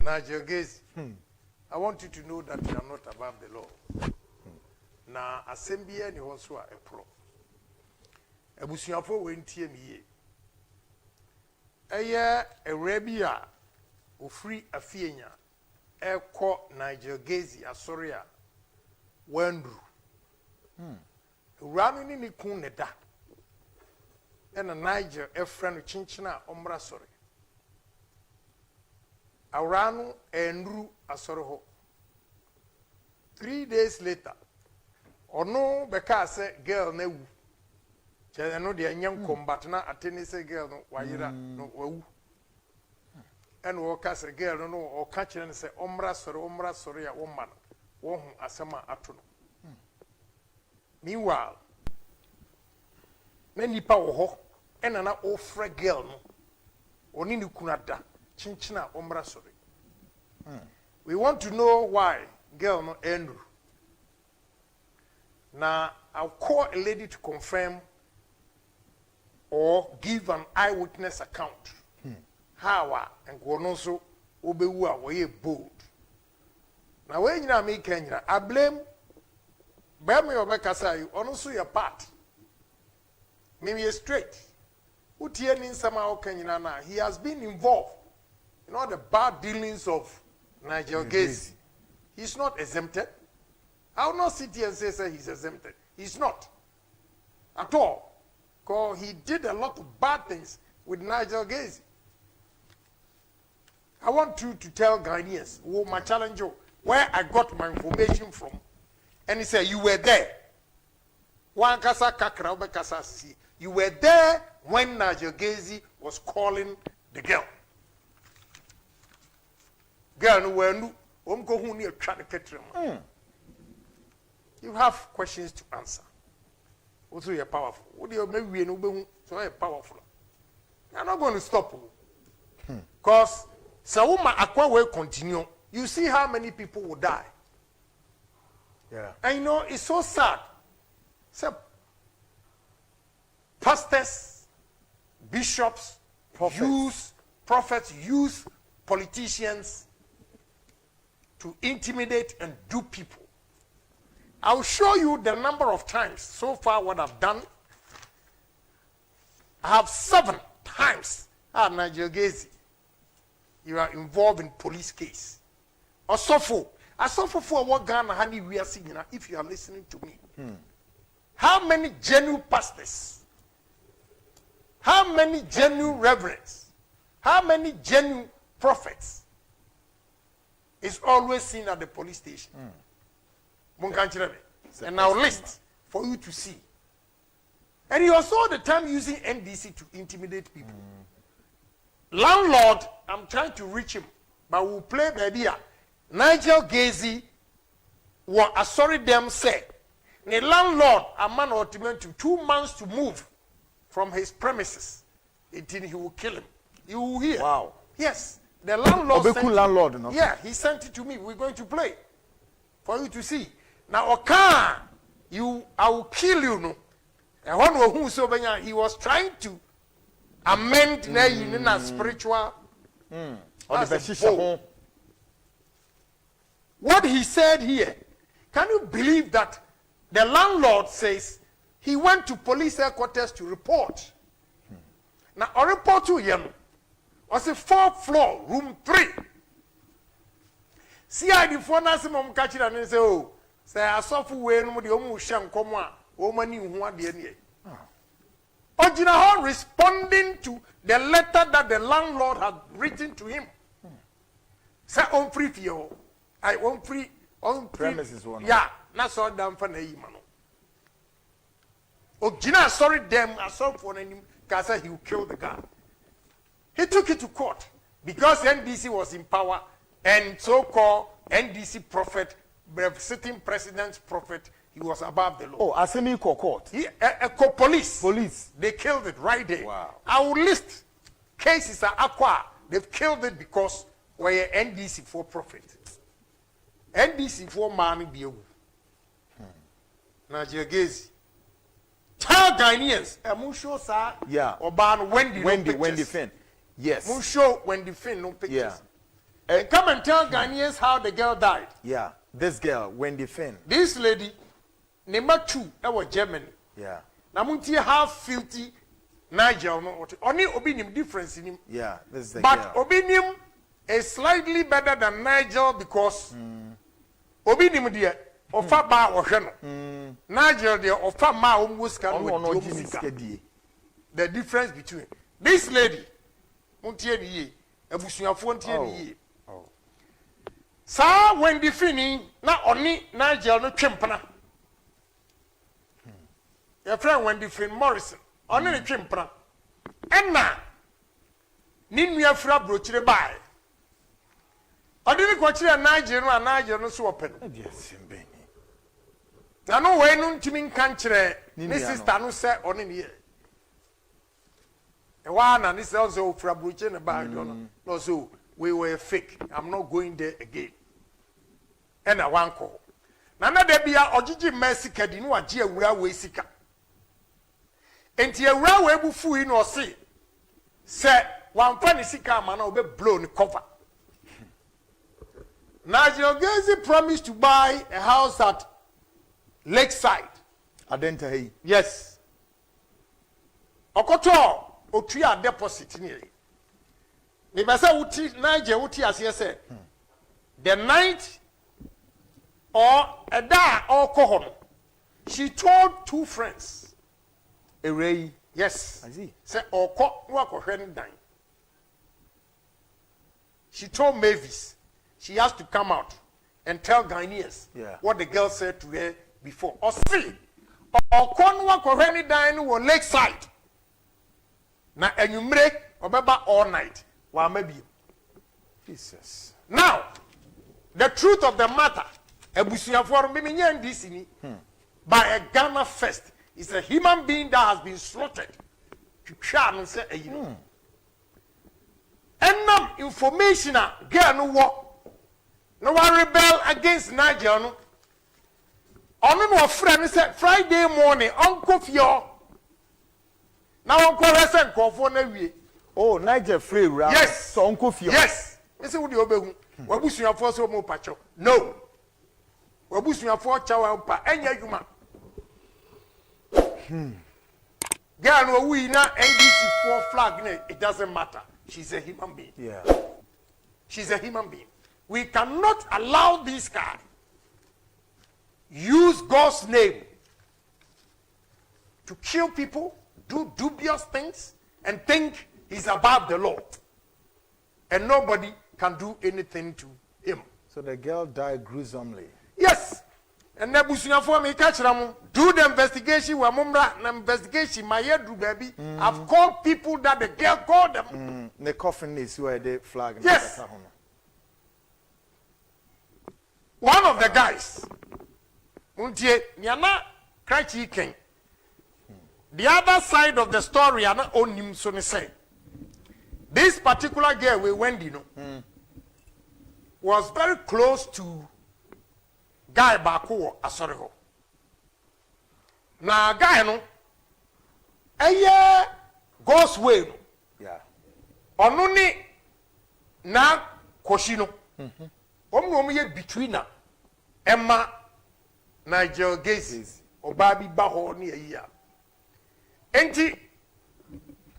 Nigel Gaisie, I want you to know that you are not above the law. Na assembly ni also a pro. Ebusuafo we ntie mi ye. Eye ewrebia ofri afienya ekọ Nigel Gaisie asori a wandru. Ewranu ni kun ne da. Ena Nigel efra no chinchina omra sori. Awranu enru asori ho. 3 days later, ono beka say girl na wu. Che no de anyam combat na atene say girl no wayira no wawu. En wo ka say girl no o ka kire say omra sori ya wo man. Wo hu asema ato no. Meanwhile, na nipa wo ho ena na ofra girl no. Oni ni kunada chinchina omra sori. We want to know why girl no Andrew. Now I'll call a lady to confirm or give an eyewitness account. How and Gonoso Obewa were bold. Now when you make Kenya, I blame Bami Obekasa, also your part. Maybe a straight. Utianin somehow Kenya, he has been involved in all the bad dealings of Nigel Gaisie. He's not exempted. I will not sit here and say he's exempted. He's not. At all. Because he did a lot of bad things with Nigel Gaisie. I want you to tell Ghanaians, my challenger, where I got my information from. And he said, you were there. You were there when Nigel Gaisie was calling the girl. Girl, you have questions to answer. Also, you're powerful. What do you maybe so you're powerful? You're not going to stop. Because Sauma Aqua will continue. You see how many people will die. Yeah. And you know, it's so sad. So, pastors, bishops, prophets use politicians to intimidate and dupe people. I'll show you the number of times so far what I've done. I have 7 times. Nigel Gaisie, you are involved in police case. Asofo for what Ghana honey we are seeing now, if you are listening to me. How many genuine pastors? How many genuine reverends? How many genuine prophets is always seen at the police station? And I'll list for you to see. And he was all the time using NDC to intimidate people. Landlord, I'm trying to reach him, but we'll play the idea. Nigel Gaisie was sorry them say. The landlord, a man ultimately 2 months to move from his premises. Until he will kill him. You will hear. Wow. Yes. The landlord landlord, no? Yeah, he sent it to me. We're going to play for you to see. Now, I will kill you. No, and one who so he was trying to amend the spiritual. What he said here, can you believe that the landlord says he went to police headquarters to report? Now, a report to him was a 4th floor, room 3. See, I did for Nasimum catch it and say, oh, say, I saw for way no the Omu Sham Komwa, Omani who want the NA. Ojinaho responding to the letter that the landlord had written to him. Say, on free fio, I won't free, on premises one. Yeah, that's all done for the man. Ojina, sorry, them, I saw for him, because he will kill the guy. He took it to court because NDC was in power and so-called NDC prophet, sitting president's prophet, he was above the law. Oh, Assembly court. Police. Police. They killed it right there. Wow. I will list cases at Aqua. They've killed it because we're NDC for profit. NDC for money be a Nigel Gaisie. Tell Ghanaians, Musho sir. Yeah. Or ban Wendy Finn. Yes. Musho Wendy Finn no pictures. Yeah. And come and tell Ghanaians how the girl died. Yeah, this girl, Wendy Finn. This lady, number 2, that was Germany. Yeah. Namunti half filthy Nigel. Only Obinim difference in him. Yeah, this is the but girl. Obinim is slightly better than Nigel because Obinim dear ofa ba ohwe no. Nigel dear ofa ma almost can the difference between this lady muntie ni ye abusuafo ntie ni ye. Sa when the fini na oni Nigel no twempena. Your friend when the fin Morrison oni ne twempena. Enna ni nua fra brochire bai. Odi ni ko kire Nigel no so open. Na no we no ntimi nkan kire ni sister no se oni ne ye. E wa na ni se also fra brochire ne bai no so we were fake. I'm not going there again. And a one call. Nana de bia ojiji mesika di no age awura we sika. Enti awura we bufu yi no se wan fa ni sika ma na obe blow ni cover. Nigel Gaisie promised to buy a house at Lakeside. Adenta hey. Yes. Okoto otua deposit ni. Ni be say uti Nigel uti ase say the night or a da or kohon. She told 2 friends. A ray. Yes. I see. Say or ko dying. She told Mavis she has to come out and tell Ghanaians what the girl said to her before. Or see, or konwa ko dying wo Lakeside. Na enyumre obeba all night. Wa maybe. Jesus. Now, the truth of the matter. Ebusuafo me nyan this ni by a Ghana first is a human being that has been slaughtered. Twitwa no say ayi no. Enam information a girl no wo no one rebel against Nigel no. Onu no friend say Friday morning uncle fio. Na uncle resen kofo na wie. Oh, Nigel free round. Yes. So uncle fio. Yes. Me say wo de obehu. Wabusuafo so mo pacho. No. Wabusuafo chawa pa enya adwuma. Girl no we na NDC 4 flag no, it doesn't matter. She's a human being. Yeah. She's a human being. We cannot allow this guy use God's name to kill people, do dubious things, and think he's above the law. And nobody can do anything to him. So the girl died gruesomely. Yes. And Nebuchadnezzar me catch them. Do the investigation. We mumra na investigation. My head do baby. I've called people that the girl called them. The coffin is where they flag. Yes. One of the guys. Untie nyana krachi ken. The other side of the story ana onim so ne say. This particular girl we went was very close to guy bako asori ho. Na guy no eye God's way no. Yeah. Onu ni na koshi no. Omu ye between na Emma Nigel Gaisie obabi ba ho ni ayi a. Enti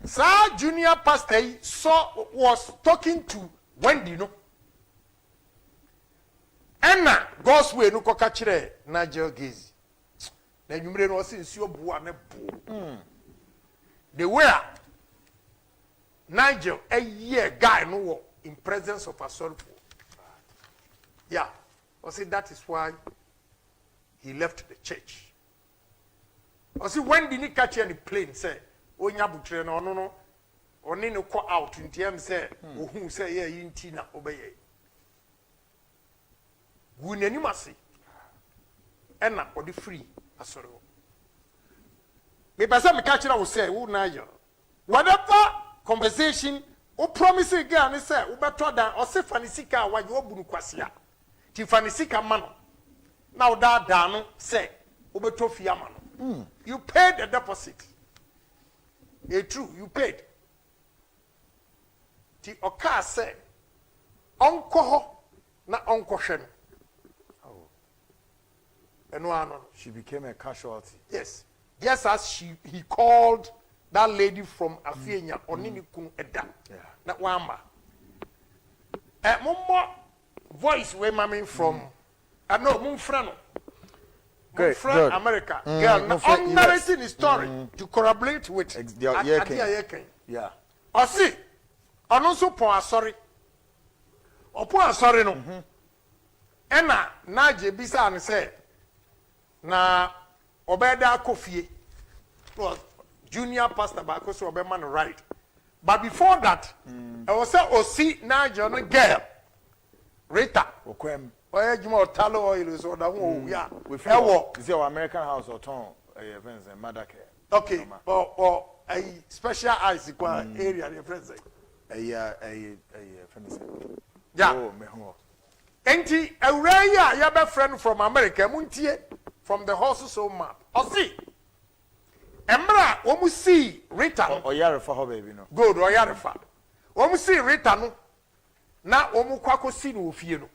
sa junior pastor was talking to Wendy no. Enna God's way no koka kire Nigel Gaisie. Na nwumre no se nsuo bua ne bo. The way Nigel a year guy no in presence of a sorrow. Yeah. I say that is why he left the church. I see when did he catch any plane say onya butre no no oni no call out ntiam say ohun say yeah yinti na obeye. Gunani masi ena odi free asoro. Me pesa me catch na wo say wo na yo. Whatever conversation o promise again ni say wo beto dan o se fanisika wa yo bunu kwasea. Ti fanisika mano. Now that dano say wo beto fia mano. You paid the deposit. It's true, you paid. Ti oka say Uncle na uncle Shen. Oh. And one. She became a casualty. Yes. Just as he called that lady from Afienya Onini Kun Eda. Yeah. Na wamba. Mummo voice we mami from no Mumfrano. Good, Mumfran America. Girl, I'm narrating the story to corroborate with Yeah. Or see, and also point sorry. Or point sorry no. Ena Nigel bisa and say na Obeda Kofi was junior pastor back so Obeman right. But before that, I was say Osi Nigel girl Rita. Okwem. Oye juma talo oil so that one yeah. We feel is our American house or town events and mother care. Okay. Or a special eyes area the friends. A friend. Yeah. Oh, meho. Enti Aurelia ya be friend from America muntie from the horses home map. Osi. Emra omu see Rita. O yare for her baby no. Good o yare fa. Omu see Rita no. Na omu kwako si no ofie no.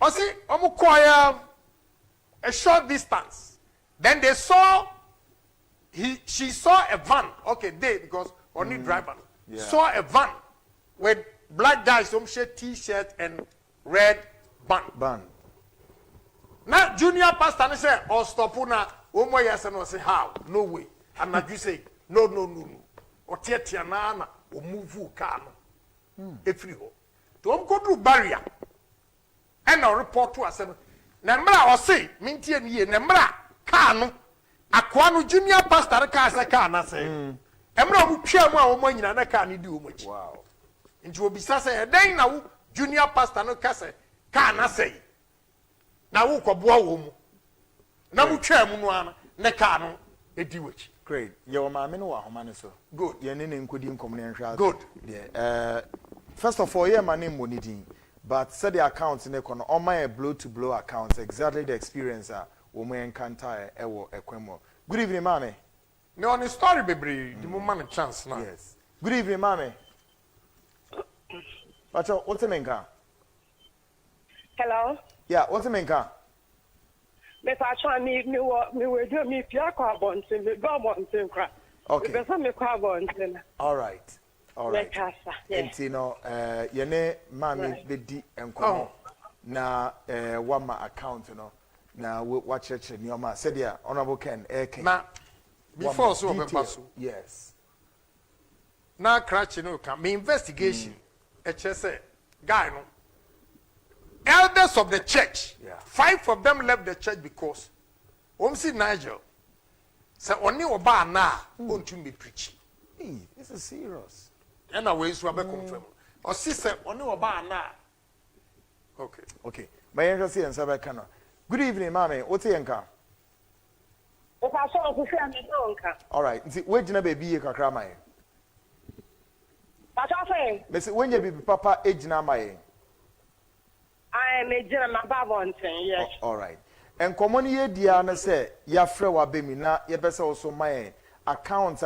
Osi omu kwaya a short distance. Then they saw she saw a van. Okay, they because only driver saw a van with black guys some shirt t-shirt and red band. Now junior pastor say or stop na omo yes and say how no way. And now you say no. Or tietia na o move car no. Efri ho. To go through barrier. And a report to us. Nembra or say mintie ni nembra car no. Akwano junior pastor car say car na say. Emra mu twa mu a wo manyina na car ni di wo machi. Wow. Nti obisa say den na wo junior pastor no ka say car na say. Na wo koboa wo mu. Na mu twa mu no ana na car no edi wachi. Great. Your mama no wa homa ne so. Good. Ye ne nkodi nkom ne nhwa. Good. Yeah. First of all, yeah, my name Monidin. But said the account in econo on my blow to blow accounts exactly the experience woman encounter ewo ekwemo. Good evening, mommy. No on the story baby, the moment chance now. Yes. Good evening, mommy. What's the main car? Hello. Yeah, what's the main car? Me pa try me we do me pia kwa bontin, me go bontin kra. Okay. Me so me kwa bontin. All right. Yes. You know, yene mami bedi enkomo na wama account no na watch nyoma said ya honorable Ken Eken. Na before so paso. Yes. Na crash no can me investigation. Say guy no. Elders of the church. Yeah. 5 of them left the church because see Nigel. Say only oba na won't you be preaching. Hey, this is serious. And away so be confirm. Or sister only oba na. Okay. My interest in Sabakano. Good evening, mommy. What's your income? O pa so ku fi am do nka. All right. See, where jina baby kakra mai. Pa so fe. Me say when you be papa ejina mai. I me jira na ba bontin, yes. All right. And common ye dia na say ya frɛ wa be mi na ye be say also my account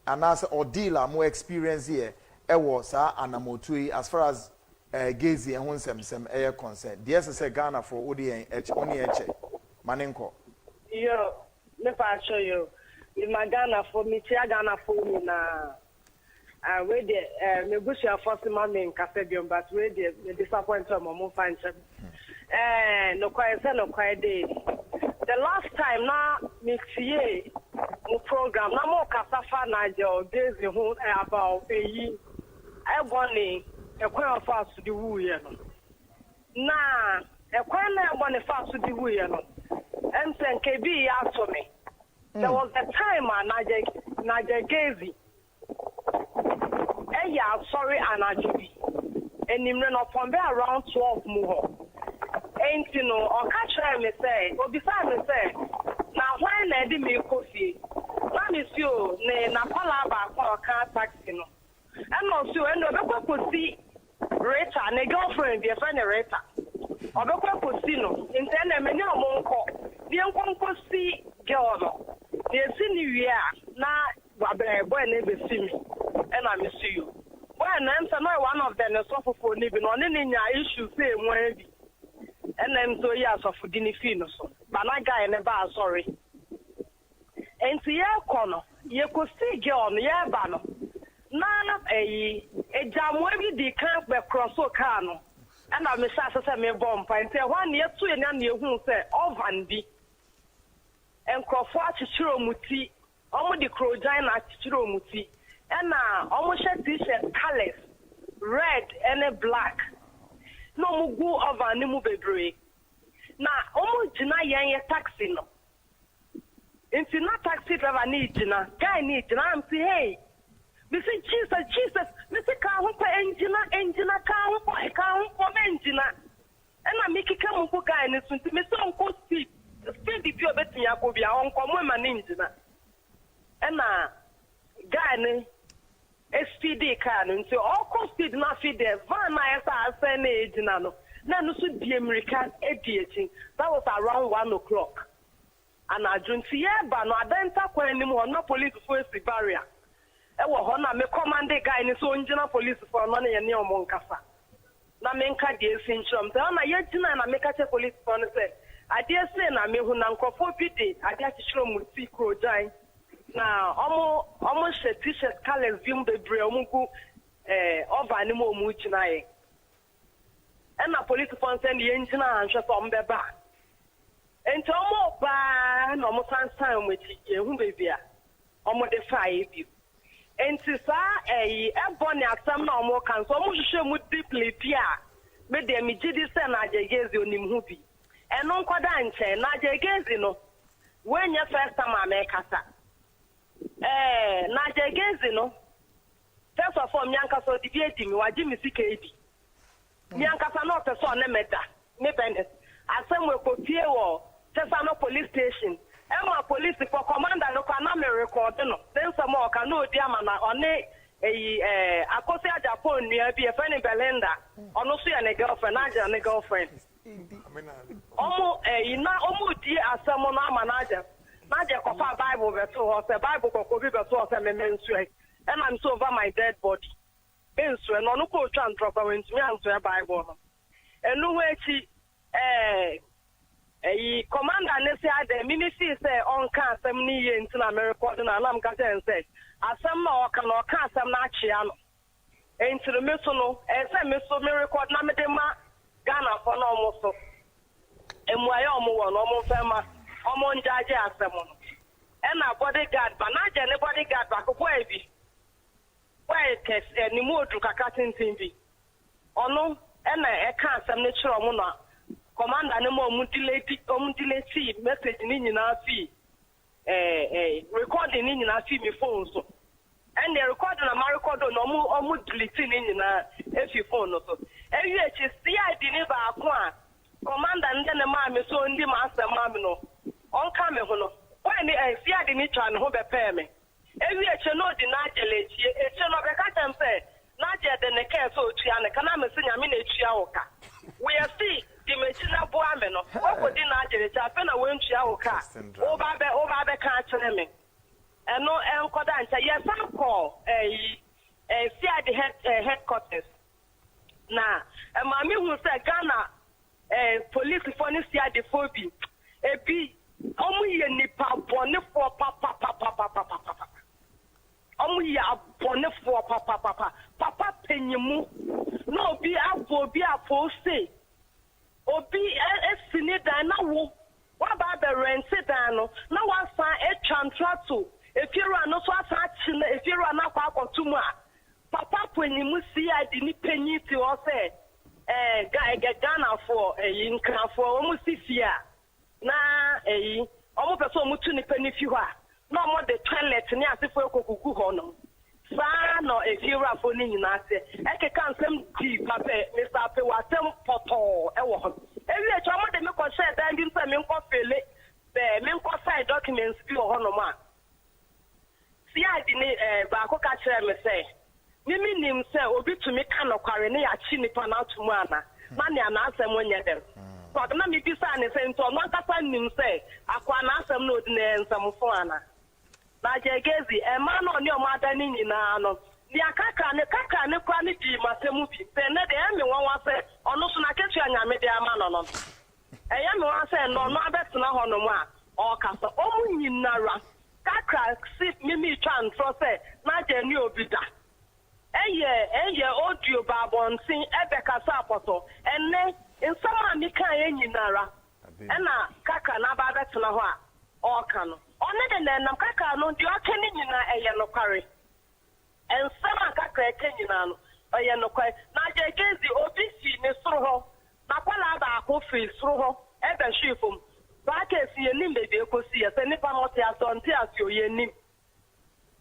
and as or dealer more experience here ewo sa anamotu as far as Gaisie and sem air concern. The say Ghana for odi only eche manenko. Yo, me pa show you. In my Ghana for me, Ghana for me na we de me bushia for my main cafe but we de disappoint mo find some. No quite day. The last time na me see program na mo kasafa Nigel Gaisie who about eyi e gone e kwan fa so di wu ye no na e kwan na e gone fa so di wu ye no em sen ke bi ya to me there was a time Nigel Gaisie ya sorry anajibi enimre no pombe around 12 mu ho enti no o ka kire me say obisa me say na when na di me kofi na me si o ne na pala ba kwa ka taxi no and no si o endo be kosi Rita ne girlfriend be friend Rita obekwa kosi no enti na me ni omo nko bi enko si girl no de si ni wi a na boy na be si me and I miss you. Well, I'm one of them, so for Libby, no ninya issue say one bi and then so yes of dini fee no so but na guy ne ba sorry enti ye kono ye ko see girl no ye ba no na ejamo bi di kan be cross o car no and I me say me bomb enti one ye to ye na ehun say ovan bi enkofo achichiro muti omo di crojan na achichiro muti and omo t-shirt colors red and black no mu go over ni mu bebre na omo jina yen taxi no enti na taxi driver ni jina guy ni jina am say hey me say Jesus me say ka ho pa engine ka ho pa engine and I make kika mu ko guy ni so me say onko speed di bi obetimi akobia onko mo ma ni engine and guy ni SPD car no nti all speed na feed there van na esa asa na ejina no na no so di America ediechi that was around 1 o'clock and ajunti ye ba no adenta kwan ni mo na police force barrier e wo ho na me command guy ni so njina police for no na ye ne omo nkasa na me nka die sinchom te na ye jina na me ka che police for no say ade say na me hu na nkofo bi de ade achichiro mu ti krojan na omo t-shirt colors vim bebre omo ku over ni mo mu china ye na police phone send the engine and hwe so mbeba enti omo ba na omo sansan mo ti ehun bebia omo de fire bi enti sa eboni asam na omo kan so omo hwehwe mu deeply pia me de mi gidi se na Gaisie onim hu bi eno nkoda nche na Gaisie no wenye first time amekasa na Gaisie no first of all nyanka so di bi edi mi waji mi sika edi nyanka sa no person na meda me benes asem we ko tie wo Tesano police station Emma police for commander no kana me record no then some o kana odi ama na one Akosè Agyapong ni abi e fani Belinda ono so ya ne girlfriend Nigel ne girlfriend omo ina omo di asem no ama Nigel kofa Bible beto ho say Bible ko bi beto ho say me mensu and I'm so over my dead body ensu no no ko twa ntropa wentumi anso Bible no enu wechi commander ne say ade ministry say on kan asem ni ye ntina me record na am ka say asem na o kan asem na achia no entire me so no say me so me record na me de ma Ghana for no mo so emuaye omo wo no omo fe ma omo njaje asem no e na bodyguard ba na je ne bodyguard ba ko boy bi boy kes ni mu odu kaka tintin bi ono e na e kan asem ne chiro mo na commander ne mo mutilate message ni nyina fi recording ni nyina fi mi phone so and the recording na record no mo delete ni nyina e fi phone so ewi echi CID ni ba ko a commander nde ne ma me so ndi ma asem ma me no on ka me ho no when the CID ni twa ne ho be pay me ewi echi no di na jelechi echi no be ka tem say na je de ne ka so tua ne kana me se nyame na tua wo ka we see the machine bo ame no wo di na ajere cha fe na wentua wo ka o ba be ka akere me eno enkoda ncha yes am call CID headquarters na ma me hu say Ghana police for ni CID phobia ebi omu ye nipa bone for papa omu ya bone for papa penyimu no obi afo say obi esini dan na wo wa ba be rent dan no na wa san contracto efiru ano so asa chi na efiru ana kwa akotumu a papa penyimu CID ni penyi ti o say Ghana for nkran for omu sifia na omu person omu tu ni penyi fi ho a na omu de toilet ni asefo ekokugu ho no saa no efiru afo ni nyina ase ekeka nsem di papa Mr. Ape watem poto ewo ho ewi e chomo de me ko share dan bi nsem me ko fele me ko sign documents bi ho no ma CID ni ba ko ka kire me say mimi nim say obi tumi ka no kware ne ya chi nipa na atumu ana na ne ana asem onye dem so na me bi say ne say nto no kasa nim say akwa na asem na odi na nsem fo ana na Gaisie ma no ni o ma da ni nyina no dia kakra ne kwa ne di masemu bi pe ne de emi won wa se ono so na ketu anyame de ama no no eye me wa se no no abetena ho no mu a o kasa o mu nyinara kakra si mimi twan tro se na je ni obida eye audio babonsin ebe kasa apoto enne nsama mi kan ye nyinara ena kakra na ba betena ho a o ka no one de na nam kakra no di o ka ni nyina eye no kware ensema kakra eke nyina no eye no kware na je Gaisie obi si ne soro ho na kwala ba ko fi soro ho ebe hwifum ba ka si enim be ekosi ye se nipa no te asonte asio ye nim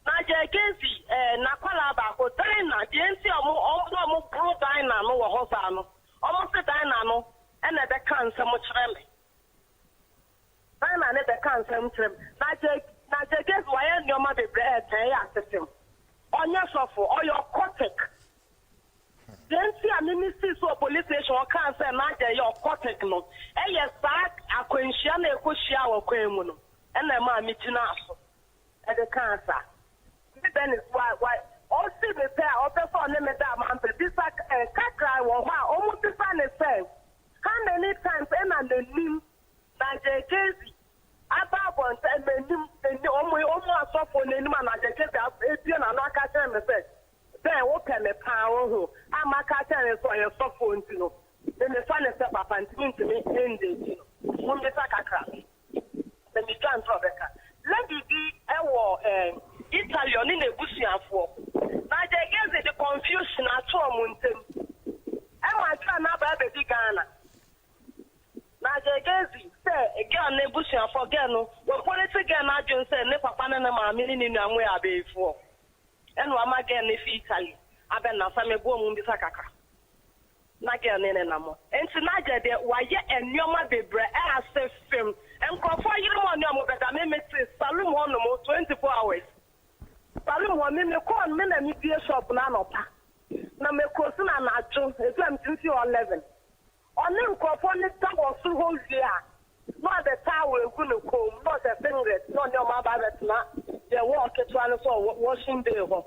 na je Gaisie na kwala ba ko dina je nsi omo pro dina no wo ho sa no omo se dina no ena de kansa mo kire me dina ne de kansa mo kire na je Gaisie wa ye nyoma bebre eten ya system onya sofo oyo cortic densi amini so police station o kan say na je yo cortic no eye sack akwanhia na ekohia wo kwan mu no ena ma mi tina aso e de cancer then is why all see the pair of the phone me da man pe this kakra wo ha o mu tifa ne say how many times ena the nim na je Gaisie ababon say me nim o mu asofo ne nim na je Gaisie ebie na no aka tell me say then what can me power who am aka tell me so your sofo nti no then the fan say papa nti me end it no mo be kakra then me try and drop beka lady bi ewo Italian in ebusiafo na je Gaisie the confusion at all muntem e wa try na ba be Ghana na je Gaisie say again na ebusiafo again no wo politics again na jun say ne papa na ma mi ni nwanwe abefo enu ama again ne fi Italy abe na fa me bo mu bi sakaka na again ne na mo enti na je de wa ye enioma bebre e ase film enkofo yiri mo ne mo beta me meti salum ho no mo 24 hours salum ho me call me na mi die shop na nopa na me ko si na na ajo etu am 11 oni nkofo ne tawo so ho zia no the tower egu no kom no the fingers no ne ma ba betna the work to an so washing day ho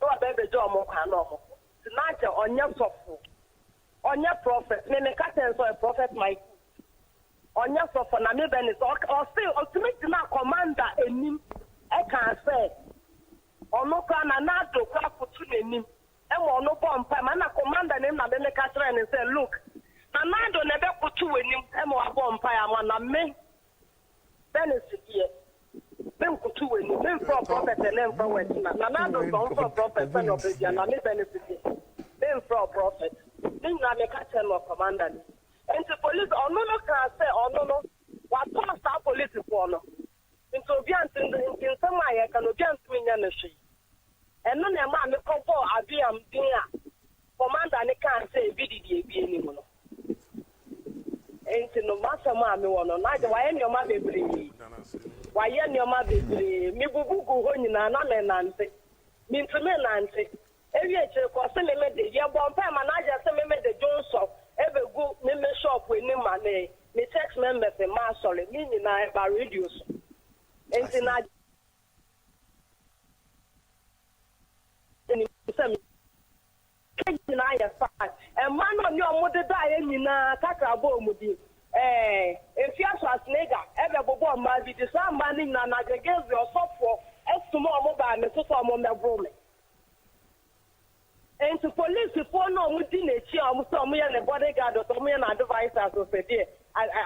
no abebe jo mo kwa no mo na je onye sofo onye prophet me me katen so a prophet Mike onye sofo na me benis o say ultimate na commander enim e kan say ono ka na do kwa kutu nenim e mo ono bompa ma na commander nim na be me ka try and say look na do na be kutu wenim e mo abompa ya ma na me benis die ben kutu wenim ben for prophet and for wet na do for prophet and obedience na me benis die ben for prophet din na me ka tell no commander and the police ono no can say ono no what pass our police for no into obiant in some way can obiant me nya na hwe eno na ma me kopo abiam din a commander ne can say bididi ebi ni mu no enti no masa ma me wono na je wa ye nyoma bebre mi bubugu ho nyina na me nante mi ntime nante ewi eche ko se me de ye bo mpa ma na je se me de Johnson ebe go me shop we ni ma ne me text member se ma sorry mi nyina e ba radio so enti na ni se mi na ya fa e ma no ni o mo de da ye nyina kakra bo mu di if you are snega ebe bobo ma bi di sa ma ni na na Gaisie osofo esumo mo ba me so mo me bro me and to police for no we din echi o so mo ye le bodyguard o so mo ye na advisors o se die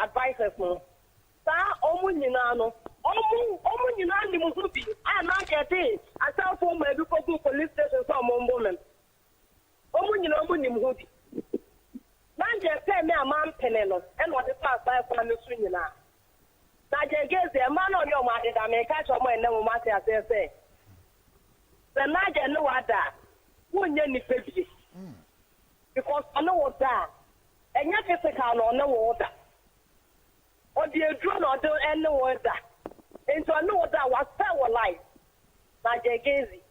advisors no sa o mu nyina no o mu nyina ni mo so bi na get it asa for mo bi ko police station so mo mbo men o mu nyina o mu ni mo bi Nanje say me a man penelo and what the past by for the swing na. Nanje Gaisie a man on your market that may catch on my name matter as they say. The Nanje no other who any baby. Because I know what that and yet physical or no water. Or the drone or do any water. And so I know that was power life. Nanje Gaisie.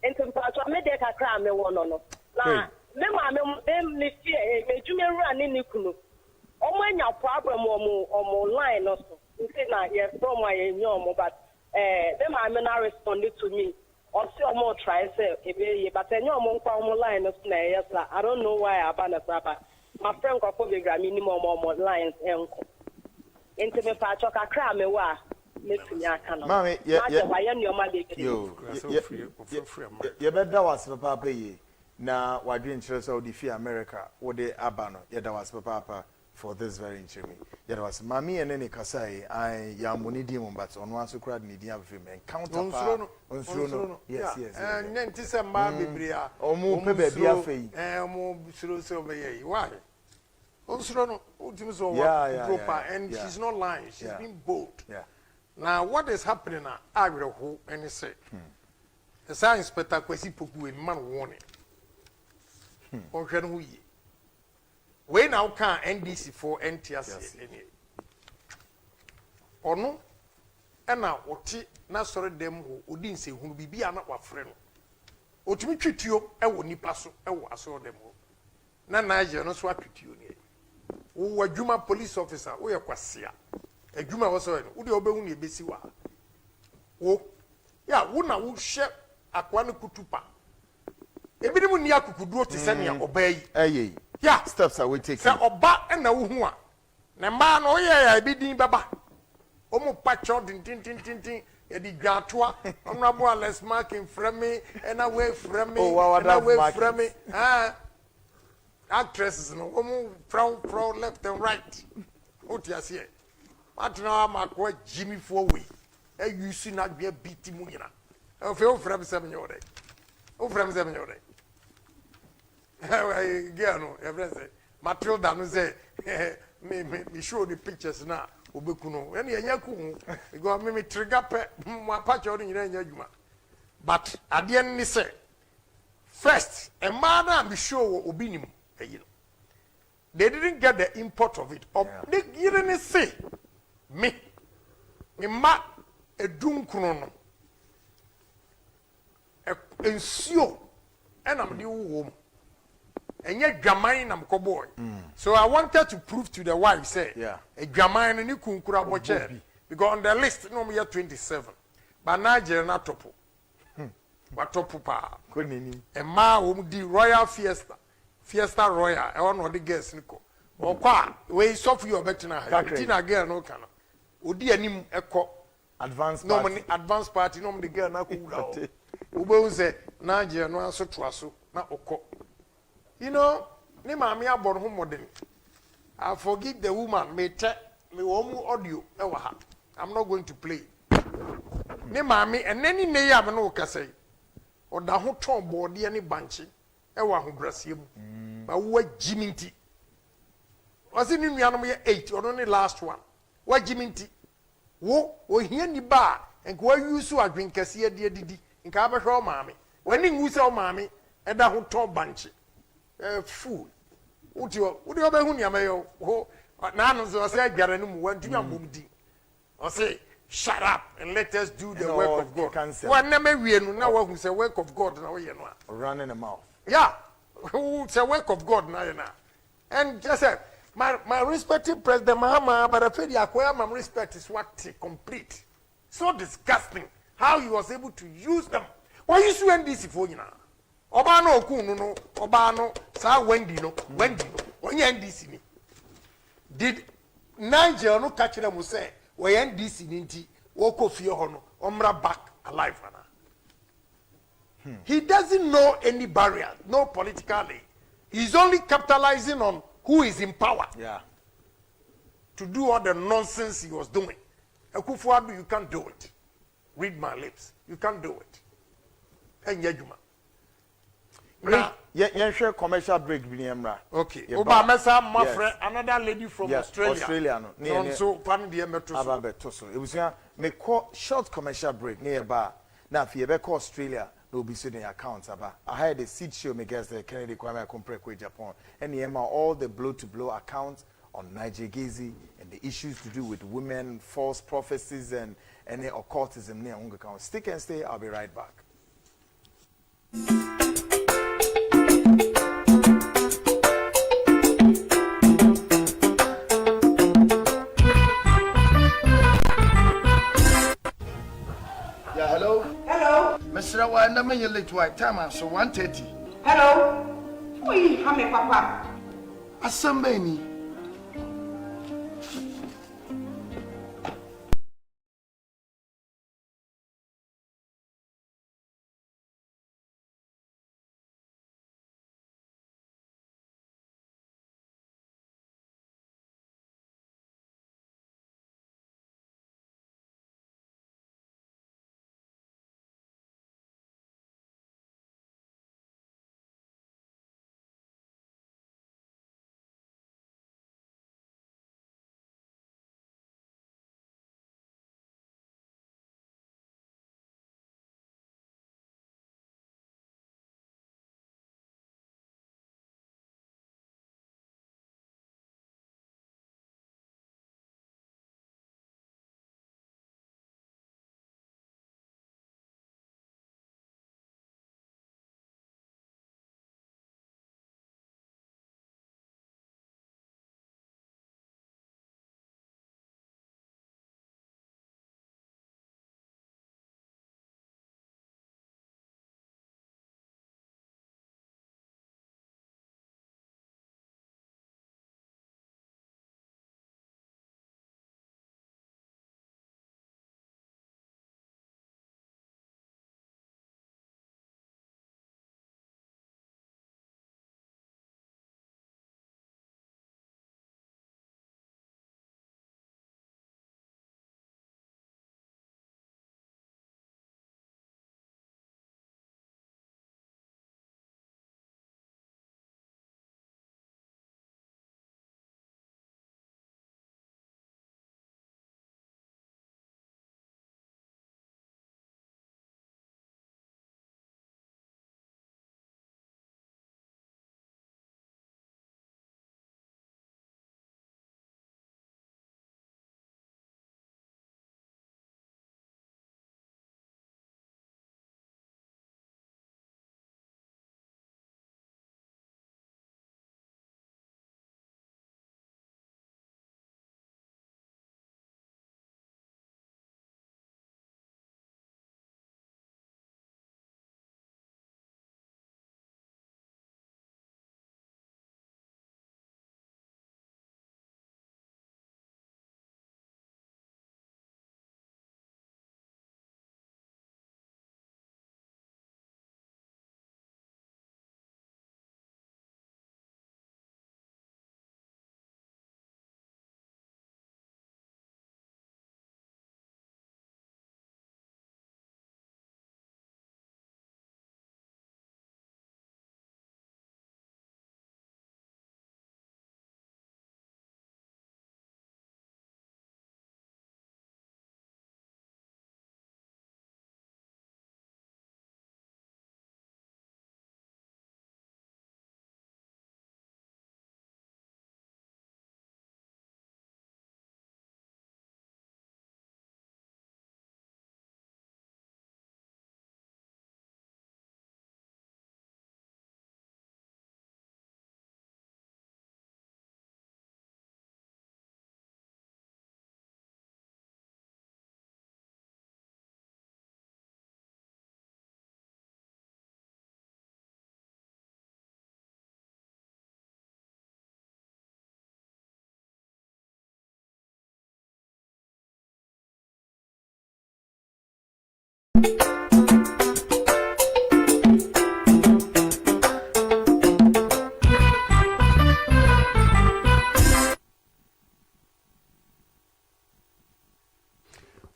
And some parts of me they can cry me one or no. Now me ma me me fear me jume run ni kunu omo anya problem omo line no so nti na ye from my nyom but me ma me na respond to me see more try say but any more line of yes, I don't know why I ban a papa. My friend got for the minimum more lines and into me patch of a cram me wa. Mommy, yeah, you better was papa ye. Now, why didn't you so defeat America? What they abano, yet was papa for this very inching. Yet was mammy and any Kasai, I yamuni demon, but on one so cried Nidia film and counter on yes, and then tis a mabibria, or more baby, and more so why? Also, and she's not lying, she's been bold. Yeah. Now, what is happening now? I will hold and say, the science inspector Kwesi Poku in man warning. We now can NDC for NTS or no, and now what na sorry them who didn't say who be not what friend. Or to me, treat you, I will nip us, I saw them. Na Nigel, no swap with you. Who a Juma police officer, we are Kwasia. A Juma was on, would you obey Besiwa? Oh, yeah, wouldn't I will share a Kutupa. Everyone near could do to send me obey. Aye, yeah, steps I will take. Sir, Oba and the Wuma. Na man, oh, yeah, I be Baba. Omo patcho, tin, the Gatua, honorable less marking from me, and away from me, and away from me. Ah, actresses, no, Omo, pro, left and right. What you say? What now, my quite Jimmy Fourway. You see not be a beaty munina. Oh, feel from 7 years. Oh, from 7 years. Girl, everything. Matilda no say, me show the pictures now. Ubekuno. Any yaku, go me trigger my patch on in but at the end, say, first, a man and be sure obinim. They didn't get the import of it. They didn't say, me ma a dunkuno. Ensure, and I'm the woman. And yet, Jamine, I'm cowboy. So I wanted to prove to the wife, say, a Jamine and you couldn't watch it. Because on the list, no, we are 27. But Nigel, not topo. But topo pa. Couldn't and ma whom the Royal Fiesta Royal, I want all the guests, Nico. Or qua, way soft you are better now. Tina girl, no cannon. Would dear him echo advance party, no, the girl, not cool. Ubo say, Nigel, no answer to us, not oko. You know, ni mami abon home modern. I forgive the woman, me womu audio, I'm not going to play. Ni mami, and any nay am no kase. Or the whole tom body any banchi, ewa who brassium. But what Jiminti? Was it in Yanome 8 or only last one? What Jiminti? Wo, hear ni bar, and go use to a drink cassia dear didi, in Cabashaw mammy. When in Wusa mammy, and the whole tom banchi. Fool. Would you be Hunia mayo? Oh, none of us say Garanum went to Mumdi. Or say, shut up and let us do the work of God. One never we know who's a work of God now, you know. Run in the mouth. Yeah, who's a work of God now, you know. And just say, my respected President Mahama, but I feel my respect is what complete. So disgusting how he was able to use them. Why you swear this for you now? Obano Kuno, Obano, Sa Wendy no, when you NDC ni. Did Nigel no catch them say, we NDC ninti, Woko Fiohono, Omra back alive. He doesn't know any barrier, no politically. He's only capitalizing on who is in power. Yeah. To do all the nonsense he was doing. Ekufuadu, you can't do it. Read my lips. You can't do it. And Yajuma. Yeah, share commercial break, Binyamra. Okay. Obamesa, my friend, another lady from Australia. Australia, no. So, pan the Toso. It was me call short commercial break nearby. Now, if you ever call Australia, no be sitting accounts about. I had a seat show me guess the Kennedy Kwame Compre Agyapong. And the all the blow-to-blow accounts on Nigel Gaisie and the issues to do with women, false prophecies, and any occultism near Unga. Stick and stay. I'll be right back. Mr. Wa na me late white time so 1:30. Hello. Oui, how me papa? Asambeni.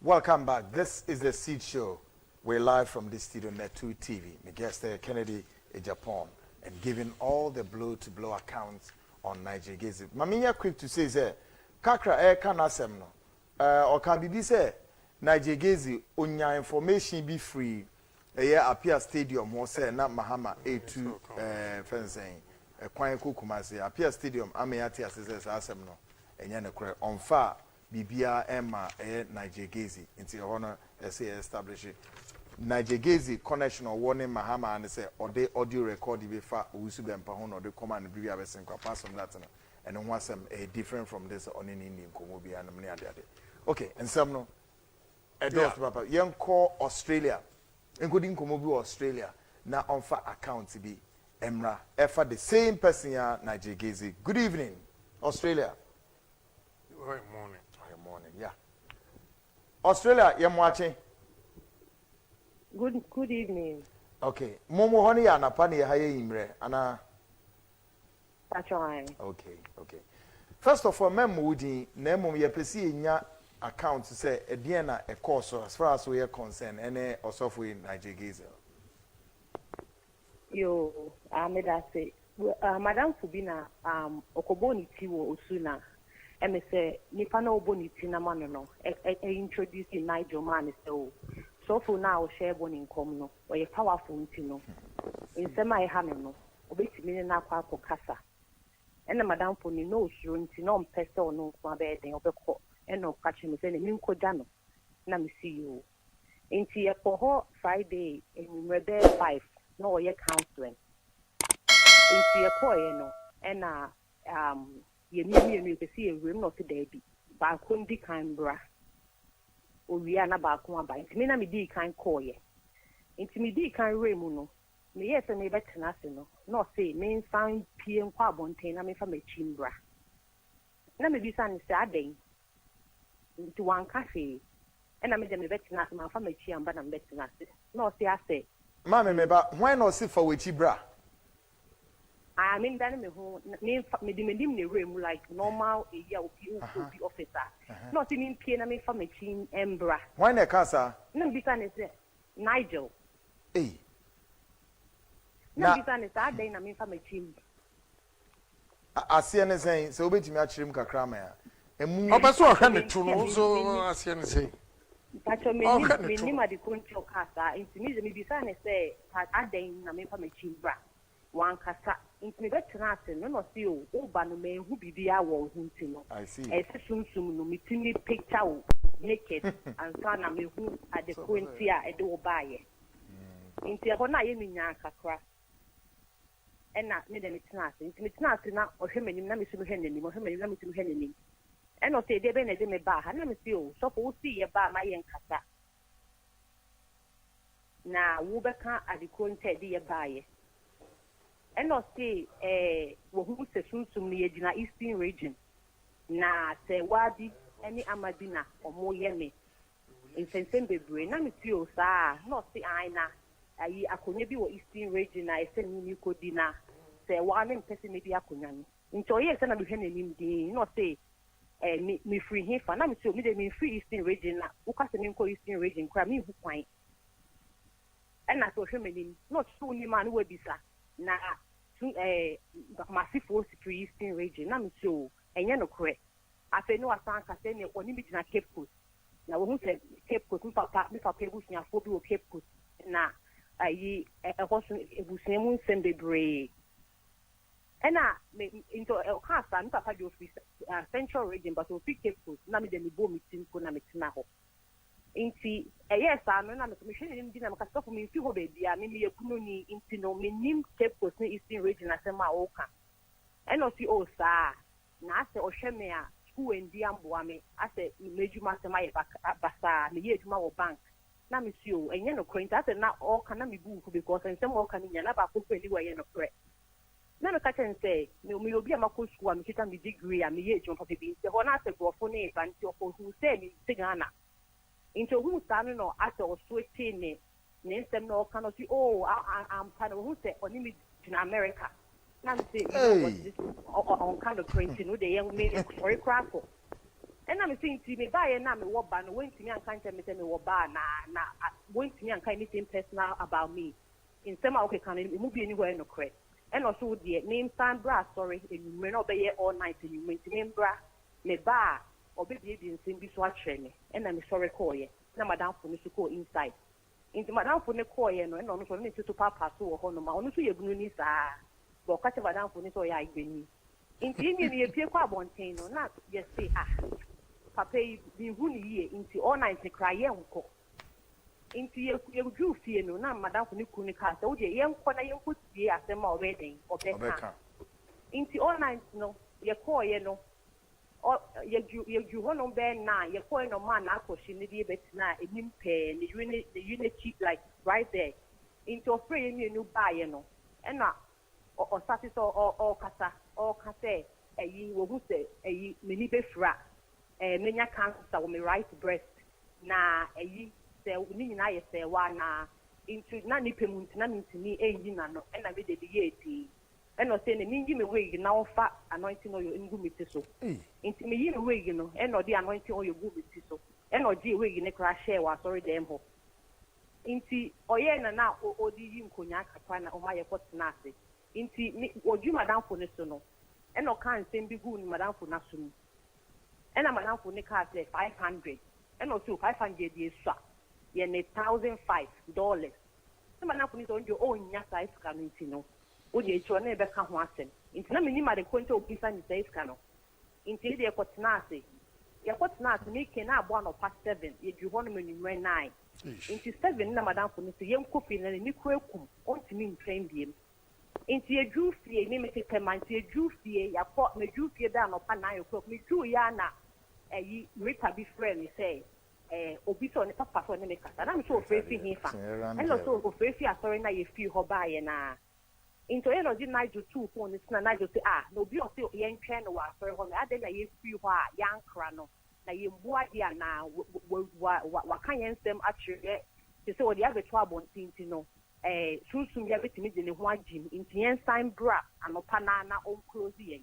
Welcome back. This is the Seed Show. We're live from the studio Net 2 TV. My guest Kennedy Agyapong, and giving all the blow-to-blow accounts on Nigel Gaisie. Mamiya quick to say, kakra can asem no. Or can be say Nigel Gaisie onya information be free. Appear stadium was say na Mahama A2 fencing. Kwan Kumasi appear stadium ameyati asese asem no. Enya ne kure on fa Bibia Emma Nigel Gaisie into honor say establish Nigel Gaisie connection or warning Mahama and say or they audio record be fa usu be mpa or the command Bibia be sen pass on that and then was some different from this on in Indian Komobi and many other. Okay, and some no. Papa, young call Australia. including Komobi Australia, now on for account be Emra, for the same person, Nigel Gaisie. Good evening, Australia. Good morning. Good morning, yeah. Australia, you're watching. Good evening. Okay. Momo honey ana pani haye imre ana. That's right. Okay. First of all, mem wudi na mum ye pesi nya account say e na e course as far as we are concerned ene osofo in Nigel Gaisie. Yo, me da say Madam Fubina okoboni ti wo osuna. Me say nipa na oboni ti na mano no. Introduce Nigel man so. So for now, share one income no, or a powerful no. In semi hamino, obey na kwa casa. And the madam for no room to no pesto no my bed and and no catching me saying Minko Dano. Let me see you. Into a for Friday in Rebel 5, no ye counseling. Into a coy no, and you can see a room not today, but I couldn't be kind bra. We are not back one by it. Me na me di kan call ye. Inti me di kan remu no. Me yes me better na se no. No say me find PM kwa bonten na me fa me chimbra. Na me bi san se aden. Inti wan cafe. And na me dem better na se ma fa me chiamba na me better na se. No say ase. Mama me ba why not sit for we chibra? I mean that me ho me di me dim ne remu like normal area obi officer. Not in pay na me fa me chin embra. Why na casa? Na bisa ne say Nigel. Eh. Na bisa ne say adan na me fa me chin. Asia ne say so obetimi a chirim kakra ma ya. Emu Obaso ohwe ne to no so asia ne say. Pacho me ni ma di konti casa intimi me bisa ne say adan na me fa me chin bra. One kasa intimi betina ase no see o ba no me hu bibia wo hunti no. I see. E sumsum no mitini picture o naked and so na me hu adequacy a e de wo baaye. Inti e ho na ye nya kakra. E na me de mitina ase intimi tina ase na ohwe manim na me su hwe nanim ohwe manim na me su hwe nanim. E no say de be na de me ba ha na me see o so for see ye ba ma ye nkasa. Na wo beka adequacy de ye baaye. And not say, who says soon near Gina Eastern region. Na say, Wadi, any Amadina or more yemi. In Sensembe brain, I'm you, sir. Not say, I could maybe what Eastern region, I send you could dinner. Say, one and person maybe I could. Into yes, and I'm him, not say, me free him for I'm sure me free Eastern region, who cast an Eastern region, cry me who point. And I saw him, not soon, man, who will be, sir. Na massive force to Eastern region. Na me so enye no kore. Afa no asan ka se ne oni bi na Cape Coast. Na wo hu se Cape Coast mi papa ebusunya fo bi o Cape Coast. Na ayi hoso ebusunya mu nsem bebre. Ena me into ka sa mi papa di office Central region but o fi Cape Coast. Na me de me bo mi tin ko na me tina ho. Inti yes no na me hwe nim di na maka stop me fi ho be bia me yakunu ni inti no me nim Cape Coast ni Eastern region asema oka eno si o sa na ase o hwe me a school endi amboa me ase mejuma asema ye basa me ye ejuma wo bank na me si o enye no kwenta ase na oka na me bu ku because ensem oka ni nya na ba ko kweli wa ye no kre na me ka chen say me obi amako school am kita me degree am ye ejuma papa bi se ho na ase grofo na e banti o ko hu se mi tigana into who standing no after or switching ne nsem no kind of see oh I'm kind of who say only in America na me say on kind of crazy no dey young me sorry crackle and I'm saying to me buy na me wo ba no went to me and can't me say me wo ba na went to me and kind anything personal about me in some okay can me be anywhere no correct and also the name stand bra sorry you may not be here all night you mean to name bra me ba obebi bi nsem bi so atwere me na me sorry call ye na madam for me to go inside into madam for ne call ye no na no so ne tutu papa so wo ho no ma ono so ye bunu ni saa bo ka che madam for ne so ya igbeni into imi ye pie kwa bonten no na ye say papa bi hu ni ye into all night cry ye nko into ye du fie no na madam for ne ku ni ka so ye nko na ye nko tie asema obeden obeka into all night no ye call ye no you want to be now, you're going on man, she need bet now, a pay, the unit cheap like right there. Into a free new buy, you know. And now, or satis or cassa, or casse, a ye will say, a mini befra, a mania cancer on my right breast. Na, a ye say, I say, one into nanny payment, none to me, a dinner, and I did the 80. And I say, me give me wig now fat anointing oil in gummy so. Into me, you wig, you know, and or the anointing oil gummy so. And or the wig in a crash share was sorry, damn ho. Inti oyena na odi yi nkonya kakwa na oma ye kotenase inti oju madam fo ne so no e no kan sem bi gu ni madam fo na so ni e na madam fo ne ka say 500 e no so 500 di swa ye ne $1,005 e madam fo ni so njo o nya size ka no inti no o de echo na e be ka ho asem inti na mini ma de kwento opisa ni size ka no inti de kotenase ye kotenase ni ke na abo no past 7 ye ju ho no menumre 9 Inti 7 na madam for nisi yem kofi na ni kwekum ontimi ntwen biem inti eju fie ni mete pema inti eju fie yakọ na eju fie da no pa na yekọ me ju ya na eyi rita bi friend say obi so ne papa so ne me kasa na me so ofefi hifa and so ofefi asori na ye fi ho ba ye na into ye no di Nigel 2 phone ni na Nigel say na obi o say ye ntwen no wa asori ho na ade na ye fi ho a yankra no na yembua dia na wa kan yensem atwere te se wodi abeto abontinti no sunsun bia betimi de ne ho agim inti yensan bra anopa na on close yen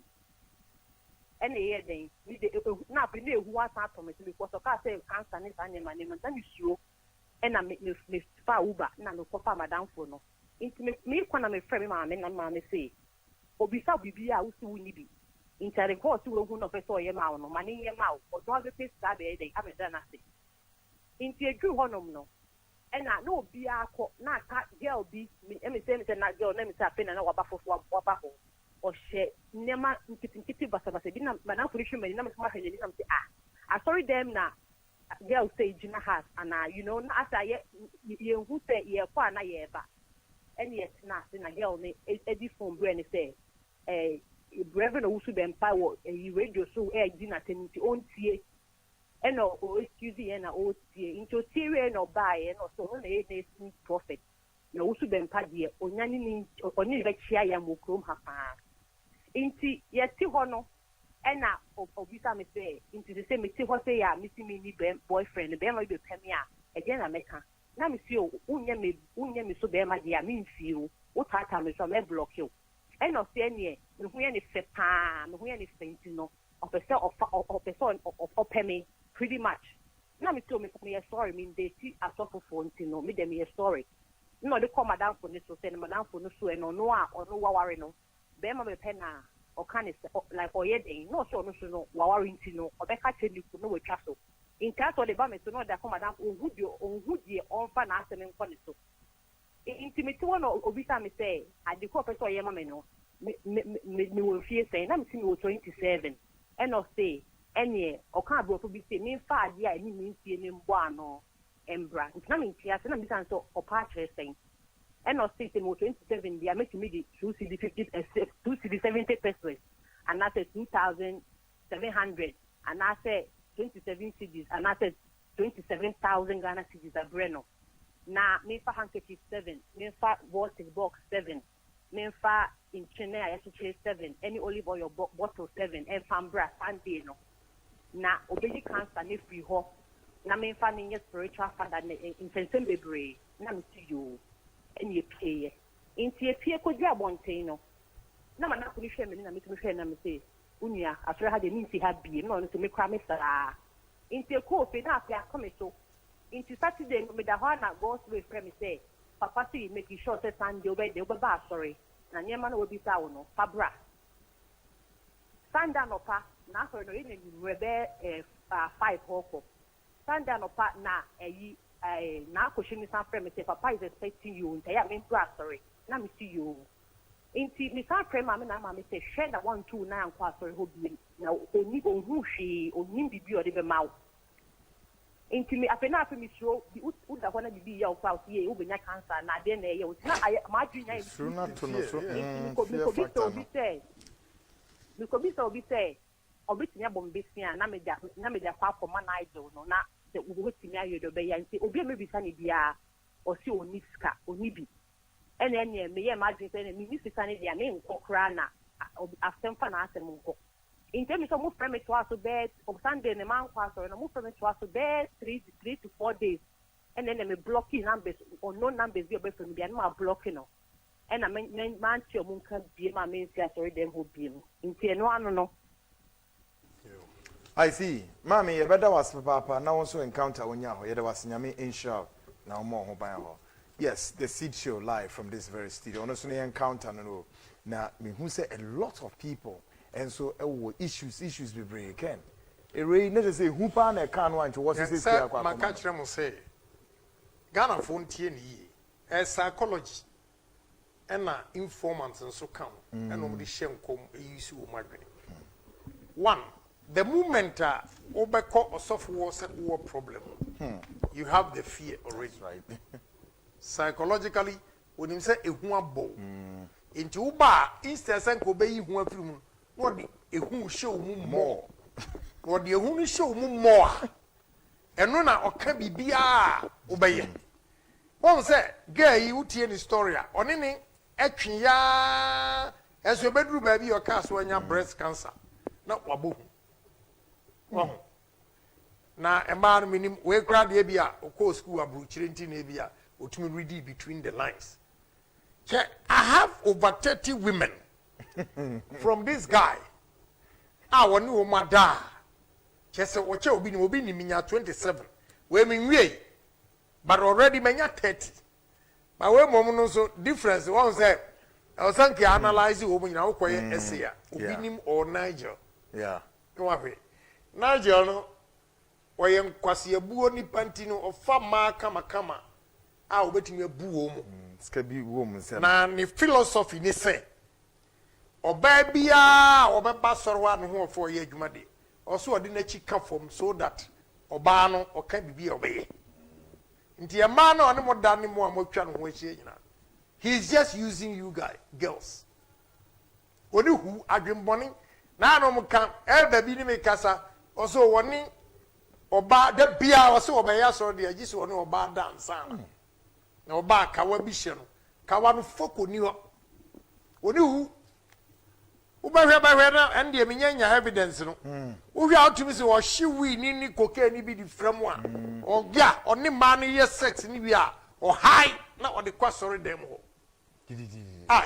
ene ye den ni de na bi na ehu asa atomete because o ka say cancer ni sanye mane man na misuo ena me fa uba na no kofa madam fo no inti me kwana me frame ma me na ma me say obisa bibia usi wuni bi Inter course will who no person ye ma no mani ye ma o do be face that be dey ameda na say inti edu honom no e na no bia akọ na ka girl bi me say na girl na me say apena na waba fofo waba ho o hye nema nkiti basabasa bi na na furishi me na me ma hye ni na me say sorry them na girl say jina has and you know na asa ye hu say ye kwa na ye ba eni ye na say na girl ni edi phone bre ni say Reverend Owusu Bempa wo radio so di na teniti ontie e no o excuse ye na o tie into tie no buy no so no na prophet na Owusu Bempa de onyani ni oni be chia ya mokrom ha pa inti ye ti ho no e na obisa me say inti se me ti ho say ya me ti me ni boyfriend be ma be pemi a e je na meka na me si o unye me so be ma de ya me nfi o tata me so me block you and of any who any sepa, who any fainting no, of a cell of person of penny, pretty much. Now, me tell me a story, mean they see a suffer for no, me them a story. No, they call madame for this, or send madame for no so and no no worry no. Bema me penna or can like or yet no so no worrying to no, or Becca tell you to know a castle. In case of the bomb to know that come madame who would ye on fan asking for so. Intimate one or Vita me say, I declare Professor Yamano, me will fear saying, I'm seeing 27, and I'll say, any or can't go to be saying, me 5 years, any means seeing Buano, Embra, it's not in class, and I'm so or patches saying, and I'll say, 27, they are making me the 270 pesos, and I said 2,700, and I said 27 cities, and I said 27,000 Ghana cities at Breno. Na me fa handkerchief 7, me fa water box 7, me fa in China I say 7, any olive oil bottle 7, and fambra Sunday no. Na obedi cancer ne free ho. Na me fa ni spiritual father in sensem bebre. Na me see you. Any pay. Inti pay ko dwa bonten no. Na mana ko ni hwe me na me hwe na me say unia afre ha de ni si ha bi no no so me kwa me sara. Inti ko fe na afia come so. Into Saturday, me da hana goes with me say, Papa see making sure that Sunday obey the Oba sorry. Na Yaman will be down no Fabra. Sunday no pa, na for no in rebe 5 hoko. Sunday no pa na na question is friend me say Papa is expecting you and I mean sorry. Na me see you. Inti me sa friend mama na mama say share that 1 2 na kwa sorry ho bi. Na oni ohun hwe oni bibi o de be mawo. Inti me afena afi mi show di uda hona bibi ya ofa osie ubenya cancer na de na ye o na ma adwenya ye suna to no so mi ko bi so obi say obetimi abombesia na media kwa for Nigel no na se obetimi ayedo be ya nti obi emebisa ne bia o si oniska onibi ene me ye imagine say me ni sika ne dia me nkokra na afemfa na asem nko intemi so mo frame to aso be on Sunday ne man kwa so no mo frame to aso be 3 to 4 days and then me blocking numbers or no numbers be from bia na blocking no and I man ti o mo kan bie ma me nsia sorry dem ho bie no nti eno ano no I see. Mommy, you better was papa. Now also encounter when you are was nyame inshallah. Now more ho. Yes, the seed show live from this very studio. Honestly, encounter no. Now, me who say a lot of people, and so issues be break can. A ray never say who pan a can want to what is this? My catch them say Ghana fontie ni a psychology and informants and so come and nobody shem come issue magri. One. The moment obeko or software set war problem, you have the fear already. Right. Psychologically, when you say a huabo into uba instead of obey who film, what the who show more, what the who show more, and no na can be bia obey. One say, gay you tell the story on any action ya as your bedroom baby your cast when you have breast cancer, not wabu. Na emma minim we crowd e bia o ko school abruchire nti na bia otumi read between the lines. I have over 30 women from this guy. Woni o mada. Chese o che obi ni minya 27. We minwie. But already menya 30. But we mom no so difference one say I was thinking analyze o mu nyina wo koye essay a obi nim or Nigel. Yeah. No afi. Nigel no oyen kwase abuo ni panti no ofa ma kama a obetimi abuo mu ska bi wo mu se na ni philosophy ni se oba bia obeba sorwa no ho ofo ye adwuma de oso ode na chi ka fom so that oba no oka bibia obeye nti e ma no ne moda ne mo amotwa no ho ehie nyina he's just using you girls oni hu adwemboni na no mo kan elba bi ni me kasa oso woni oba da bia oso obaya so de agisi woni oba dance ana na oba kawa bi hye no kawa no foko ni ho oni hu ubahwe na ende eminya evidence no wo hwa otumi se wo hye wi ni cocaine ni bi di frem a ogya oni ma no ye sex ni bi a o high na o de kwasori dem ho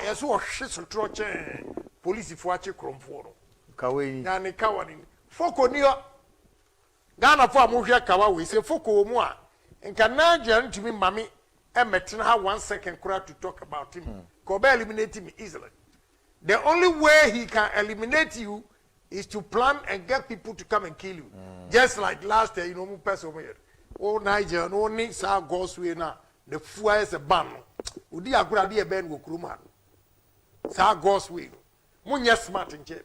yeso wo hye sotro che police fo ache kromfo no kawe ya ni kawa ni foko ni ho Ghana fo amuhwe kawa we se foko mu a nka Nigel ntumi mami emetin ha 1 second kura to talk about him ko be eliminate him easily. The only way he can eliminate you is to plan and get people to come and kill you. Just like last year, mu person here. Oh Nigel no ni sa God's way na the fuel is a ban. Udi agura de ben go kuruma. Sa God's way. Munya smart nche.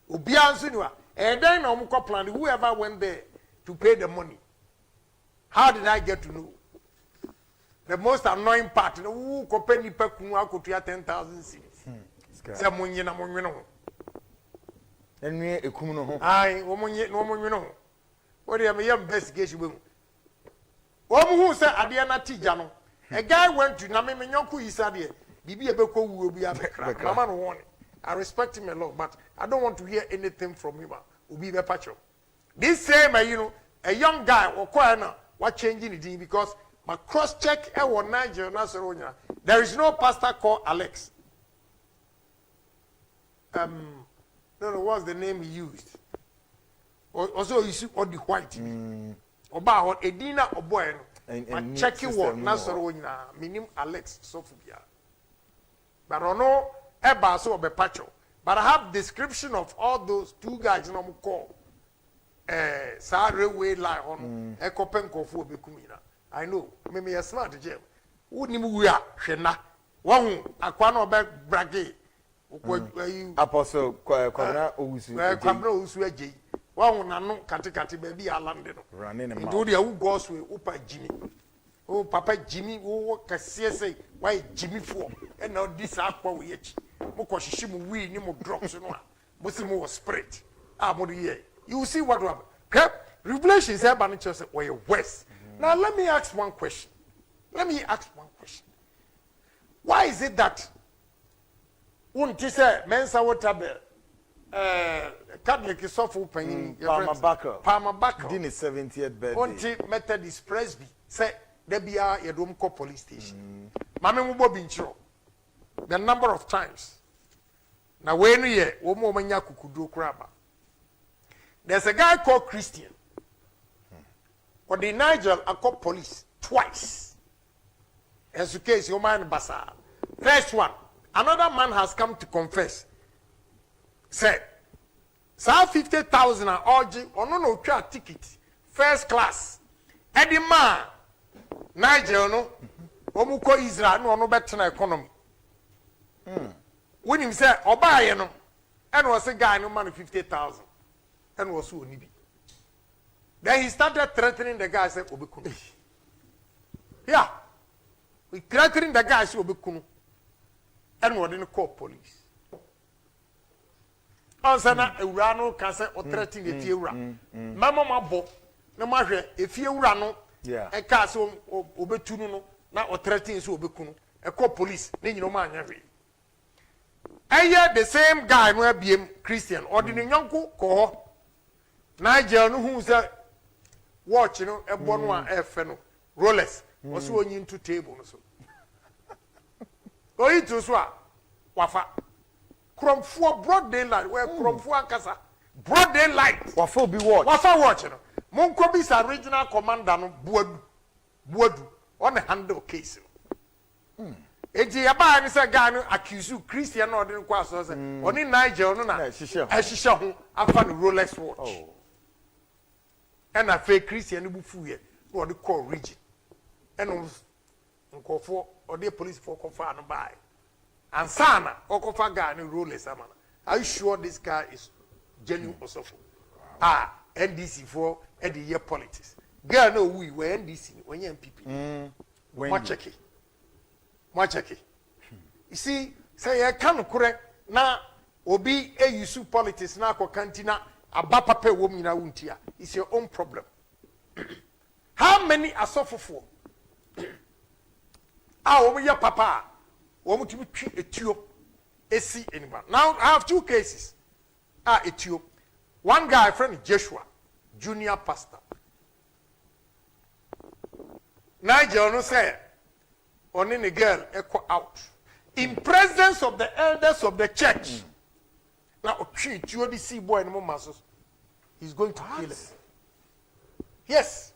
Obi anso ni wa. And then na mu plan whoever went there to pay the money. How did I get to know? The most annoying part, who company pe kunu akotua 10,000 cedis. Say munye na munwe no. Enwe ekum no ho. Ai, wo munye no. What do you mean investigation we? Wo mu hu say ade na tija no. A guy went to na me nyonko yisa de bibi e beko wu obi abekra. Mama no warning. I respect him a lot, but I don't want to hear anything from him. Obi be pacho. This same, a young guy or na what changing it because my cross check Nigel Nasaronia. There is no pastor called Alex. No, what's the name he used? Also, you see all the white. Oba Edina or boy. And checking what Nasaronia, minim Alex Sophia. But I know Eba so be pacho. But I have description of all those two guys no call. Sa railway line on ekopenko fu obekumina. I know me a smart gem. Wouldn't we are shena. One akwa no be brage. Apostle kwabna owusu. Kwabna owusu aje. One na no katikati baby alande no. Running a do the who goes with upa Jimmy. Oh papa Jimmy oh kase say why Jimmy for and now this akwa we echi. Mo kwashishi mu wi ni mo drops no a. Mo se mo spirit. You will see what will happen. Okay? Revelation is about nature or your west. Now let me ask one question. Why is it that when you say mensa whatever Catholic is so full penny Palmer Backer did his 70th birthday. Onti Methodist Presby say there be a Yadumko police station. Mame Mubo Bincho. The number of times. Now when ye Omo Manyaku kudu kraba. There's a guy called Christian. Or the Nigel I called police twice. As you case your man basa. First one, another man has come to confess. Said, "Sir, 50,000 orgy or no ticket, first class. Eddie man, Nigel no, Omuko Israel no better economy. When him say Oba no, and was a guy no money 50,000, and was so nibi. Then he started threatening the guy. Said Obekunu. Yeah, we threatening the guy. Said Obekunu, and we didn't call police. Ansana Urano can say or threatening the Fiura. Mama Mabo, no matter if you run, a castle Obetuno, now or threatening so Obekunu, a call police, then you know man every. I hear the same guy no be Christian or the Nyanko ko Nigel no who's watch you know a bonwa fno rollers also on into table so. Go into so wafa from 4 broad daylight where from 4 kasa broad daylight Wafo be watch. wafa watch no Monko be original commander no buadu on the handle case. Eti yaba ni say guy no accuse Christian no dey kwa so say oni Nigel no na ehihye ho afa no Rolex watch. And a fake Christian bu fu ye no dey call region. And nkofo or the police for confa no buy. And sana okofa guy no Rolex amana. Are you sure this guy is genuine osofo? NDC for the year politics. Girl no we were NDC when you MPP. Mwacheki. You see, say I can't correct na obi e use politics na ko kantina abapape wo nyina wuntia. It's your own problem. How many asofofo? Wo ya papa. Wo mutimi twi etuo esi anybody. Now I have 2 cases. Etuo. One guy friend Joshua, junior pastor. Nigel no say only the girl echo out in presence of the elders of the church. Now, you the see boy no more. He's going to kill him. Yes.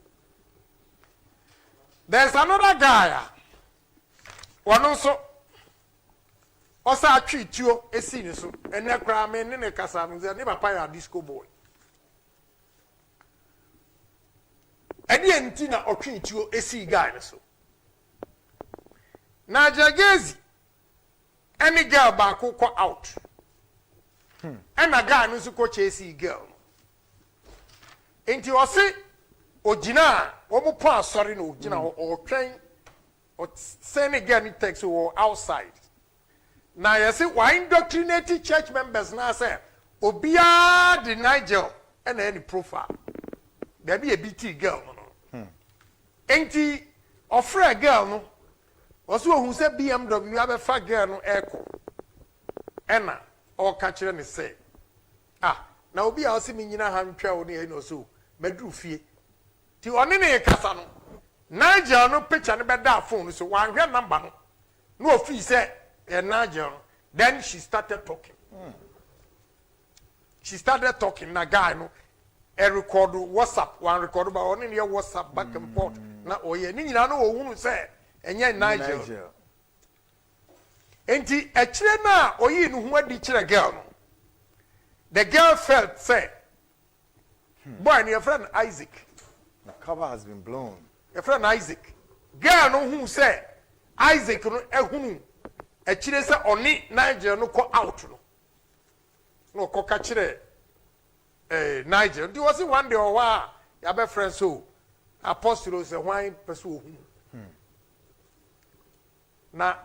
There's another guy. One also treat you a scene so and a crime in a casa never pay a disco boy. And the antenna or treat you a sea guy so. Nigel Gaisie, any girl back who call out, and a guy who's a chasing girl. Ain't you say, Ojina, or sorry, no, Jina, or train, or send again it takes you outside. Now, you see, why indoctrinated church members now say, Obia the Nigel and any profile. There be a BT girl, no. Ain't he offer a girl, no? Also, who said BMW have a fat girl no echo. Enna or catcher and say, now be our semi in a hand travel near no so, bedroom fee. To one in a casano. Nigel no picture and bed that phone, so one grand number. No fee said, and Nigel. Then she started talking. She started talking, na guy no. A record WhatsApp, one record about one in your WhatsApp back and forth. Now, oh, yeah, Nina no one say. And yet Nigel. And the na or you know what did a girl? The girl felt say, boy, and your friend Isaac. The cover has been blown. Your friend Isaac. Girl no who say Isaac no who a chile say only Nigel no call out no call catch Nigel. Do was it one day or why your best friend so apostle say why pursue na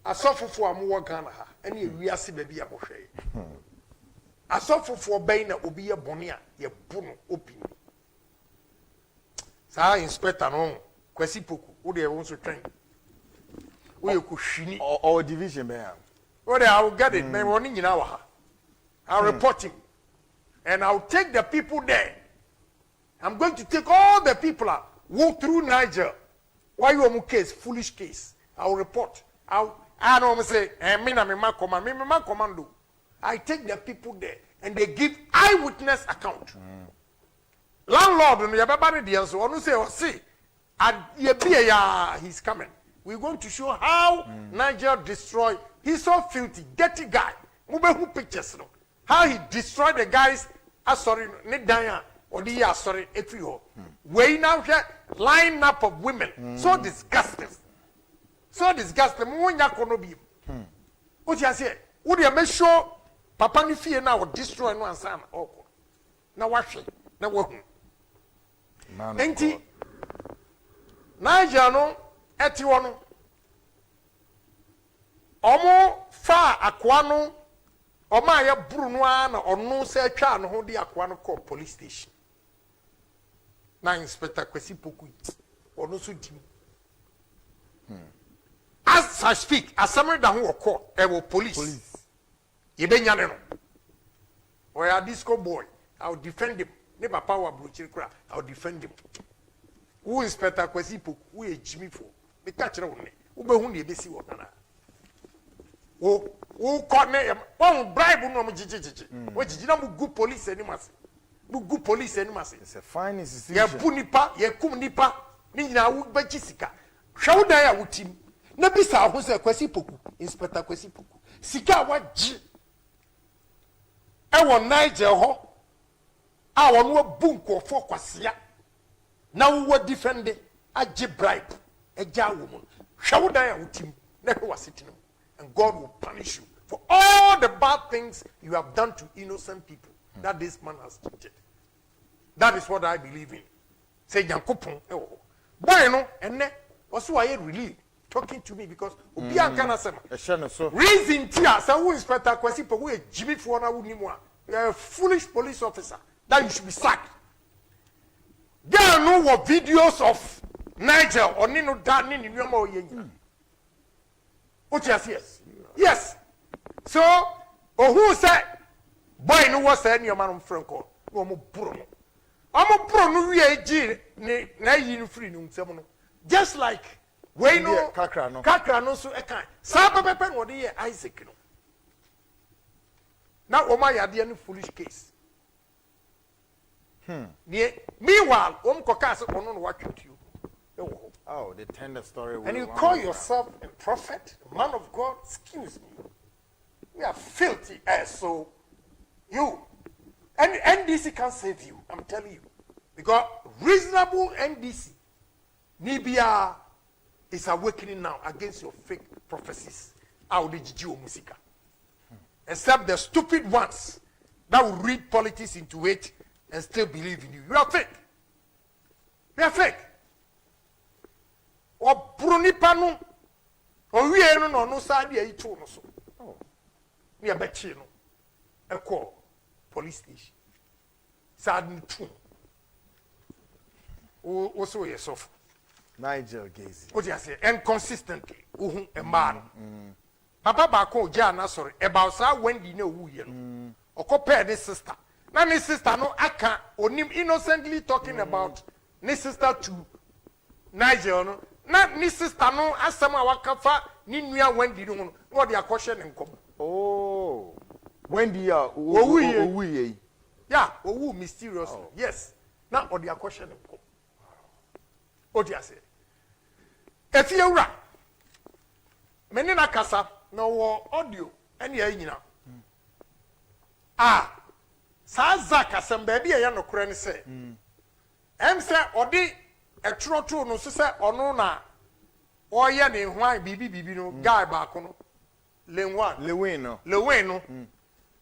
asofofo amuwa Ghana ha ene wiase ba bia mohwe asofofo bɛn na obi yɛ bɔne a yɛ bu no open saa inspector no kwasi poku wo de wo so twɛn wo yɛ ko hwini or division bɛn wo de I will get it man wɔn nyina wɔ ha I'll report him and I'll take the people there I'm going to take all the people out walk through Nigel why you am case foolish case I'll report I don't say me na me ma commando I take the people there and they give eyewitness account landlord no yababa de so onu say and he's coming we're going to show how Nigel destroyed he's so filthy dirty guy who pictures no how he destroyed the guys sorry ne dan or the sorry every ho we now here line up of women so disgusting mo nya kono bi o ti ase wo de make sure papa ni fie na wo destroy no ansa na okọ na wahwe na wahu enti Nigel no eti wo no omo fa akwa no omo aye buru no a na ono se atwa no ho de akwa no call police station na inspector kwesi poku ono so di as I speak assemble da ho call e wo police ye benya ne no o ya disco boy I'll defend him ne papa wa brochiri kra I'll defend him who inspector kwesi poku who e jimi fo me ka kire wo ne wo be hu ne be si wo kana wo kone won bribe no mo jijiji wo jiji na mo gu police animas mo gu police animas it's a fine institution ye pu nipa ye kum nipa ni nyina wo ba chisika hwew dan ya wotim na bisa ho se kwesi poku inspector kwesi poku sika wa ji e won Nigel ho a won wo bu nkofo kwasea na wo defend agi bribe e ja wo mo hwew dan ya wotim na hwe wasitino and God will punish you for all the bad things you have done to innocent people that this man has cheated. That is what I believe in. Say Yankopon boy no enne also I relieved talking to me because obi anka so reason tia say who inspector kwesi po who Jimmy for na woni mu a you are a foolish police officer that you should be sacked. There no were videos of Nigel or Nino Dan ni nyoma oyenyi. Yes. So, who said, boy, no was any man Franco, no more Bruno. I'm a Bruno, we are free, just like we know Cacrano, so a kind. Sabapen or the Isaac. Now, my idea foolish case. Meanwhile, Cocas on what you. Oh, they tell the story. And you call yourself a prophet, a man of God? Excuse me. We are filthy as so. You. And NDC can't save you, I'm telling you. Because reasonable NDC, Nibia is awakening now against your fake prophecies. Out the Musica. Except the stupid ones that will read politics into it and still believe in you. You are fake. You are fake. O brunipa no o wie no no sa de ayi to no so we abachi no e call police station sad ni tu o so ye so Nigel Gaisie o dia say inconsistently hu e ma no papa ba ko ja na sorry about sa Wendy na wu ye no o ko pair the sister na ni sister no aka onim innocently talking about ni sister to Nigel no na ni sister no asem a wakafa ni nua Wendy no no no de akɔhye ne nkom oh Wendy ya owu ye yeah owu mysteriously yes na o de akɔhye ne nkom o de ase efie wura meni na kasa na wo audio ene ya nyina sa Zak asem ba bia ya nokora ne se se odi etroto no so se ono na oye ne hwan bibi no guy ba ko no Lewin no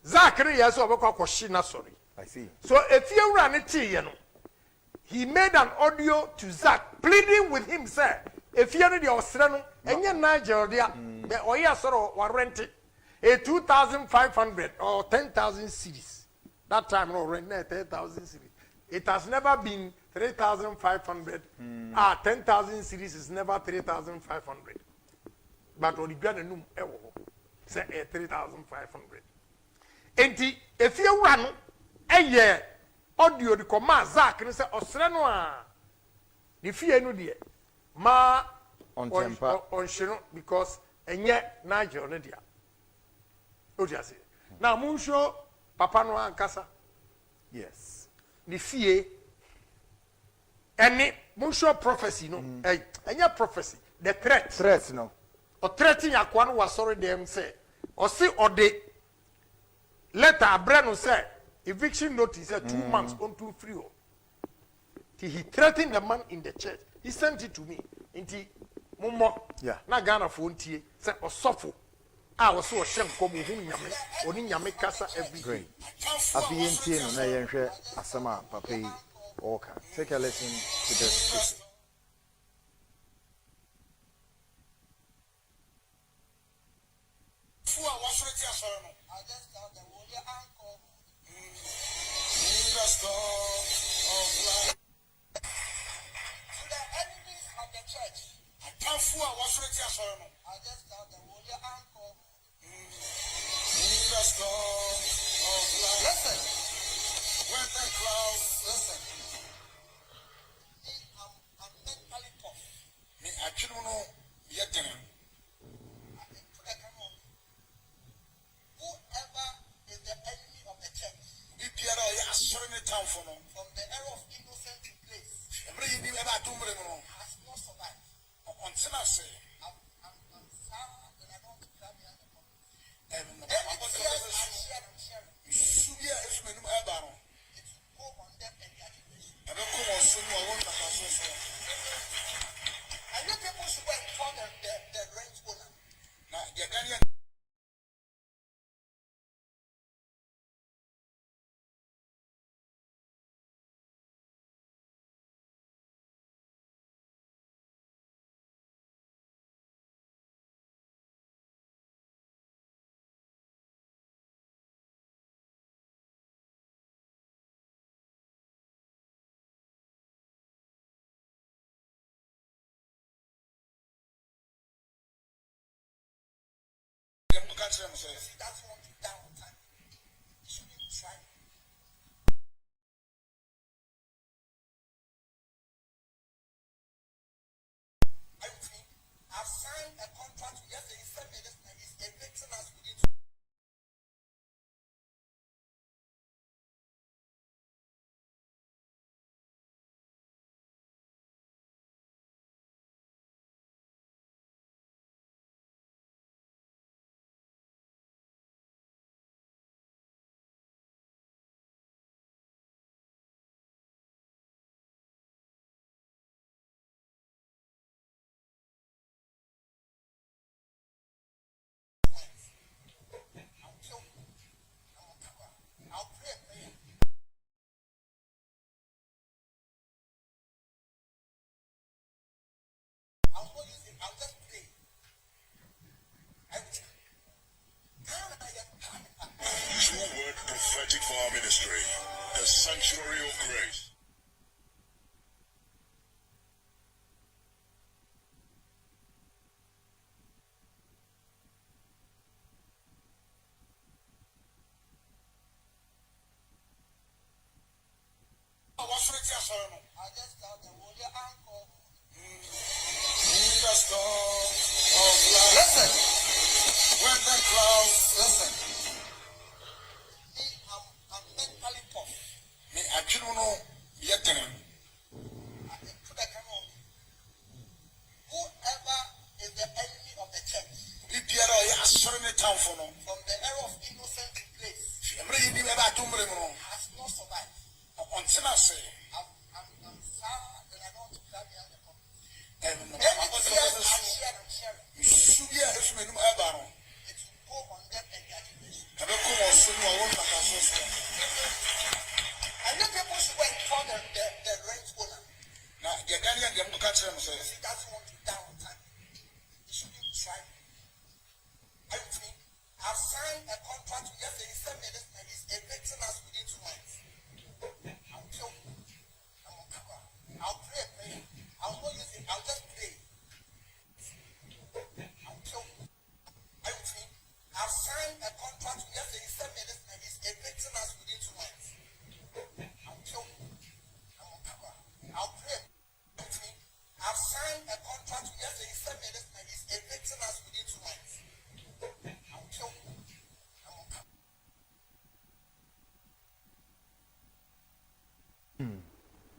Zak re yes obekwa kwɔhye na sorry I see so efie wura ne tie no he made an audio to Zak pleading with him say efie no de osre no enye Nigel dia the oye soro wa rent a 2,500 or 10,000 cedis That time, no, rent 10,000 series. It has never been 3,500. 10,000 series is never 3,500. But on the ground, say 3,500. And if you run a year, audio the command Zach and say, Osrenoa, the fear no dear, ma on Shino because and yet Nigel, Nadia. Oh, just now, Moonshow, Papa no and Casa. Yes. The fear and Moonshow prophecy, no, and your prophecy, the threat. Threats, no. Or threatening a one was sorry, them say, or see, or they letter Breno say, eviction notice 2 months on 2 free. Till he threatened the man in the church. He sent it to me. Into Momo, yeah, na Ghana phone tea, said, or suffer. I was so ashamed come home, or in Yamekasa every day. I've been seeing on a young Asama, Papi, Oka. Take a lesson to this. I just thought that when your uncle in the storm of life to the enemies of the church. I just thought that when your uncle in the storm of life. Listen, when the clouds listen. I'm mentally tough. Me, I don't know yet. Whoever is the enemy of the church, from the era of innocent in place, has not survived. I'm sad and I don't grab me on the phone. Any tears I share, I'm sharing. It will go on them and their generation. And you people should go and call the range owner. If he doesn't want to die on time, he shouldn't try. I've signed a contract yesterday. He sent me this and he's evicting us within 2 I'll pray a prayer. I'll not use it. I'll just pray. True word prophetic for our ministry, the sanctuary of grace. I just thought that when your uncle in the storm of life. Listen, when the clouds listen. I'm mentally tough. Me, I don't know yet. Whoever is the enemy of the church, from the era of innocent in place, has not survived. I'm sad and I don't grab me on the phone. Any tears I share, I'm sharing. It will go on them and their generation. And you people should go and call the range owner. If he doesn't want to die on time, he shouldn't try. Are you with me? I've signed a contract yesterday. He sent me this and he's evicting us within 2 months. a contract to just say he sent me this and he's evicting us within 2 months. I'll kill you.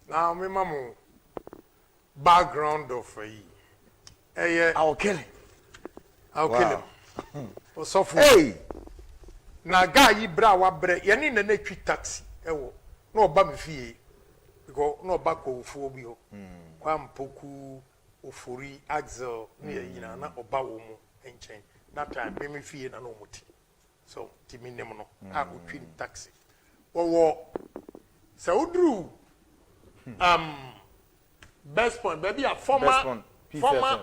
Now, me mamu background of I'll kill him. I'll kill him. So for Hey. na guy yi bra wa bre ye ni na twi taxi ewo na oba me fie because na oba ko ofuo bi ho kwa mpoku ofori axel na ye yina na oba wo mu enchen that time me fie na no muti so ti mi nem no a otwi taxi wo se odru best point baby a former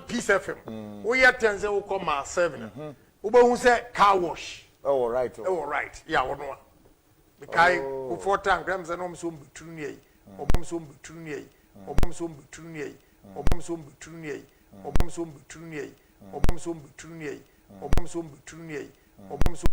Peace FM we ya tense wo come 7 wo be hu se car wash. Oh, right. Oh, right. Yeah, one more. The guy who 4 times grams and almost some between or bomb some between or bomb some between or bomb some between or bomb some between or bomb some between or bomb some between or bomb some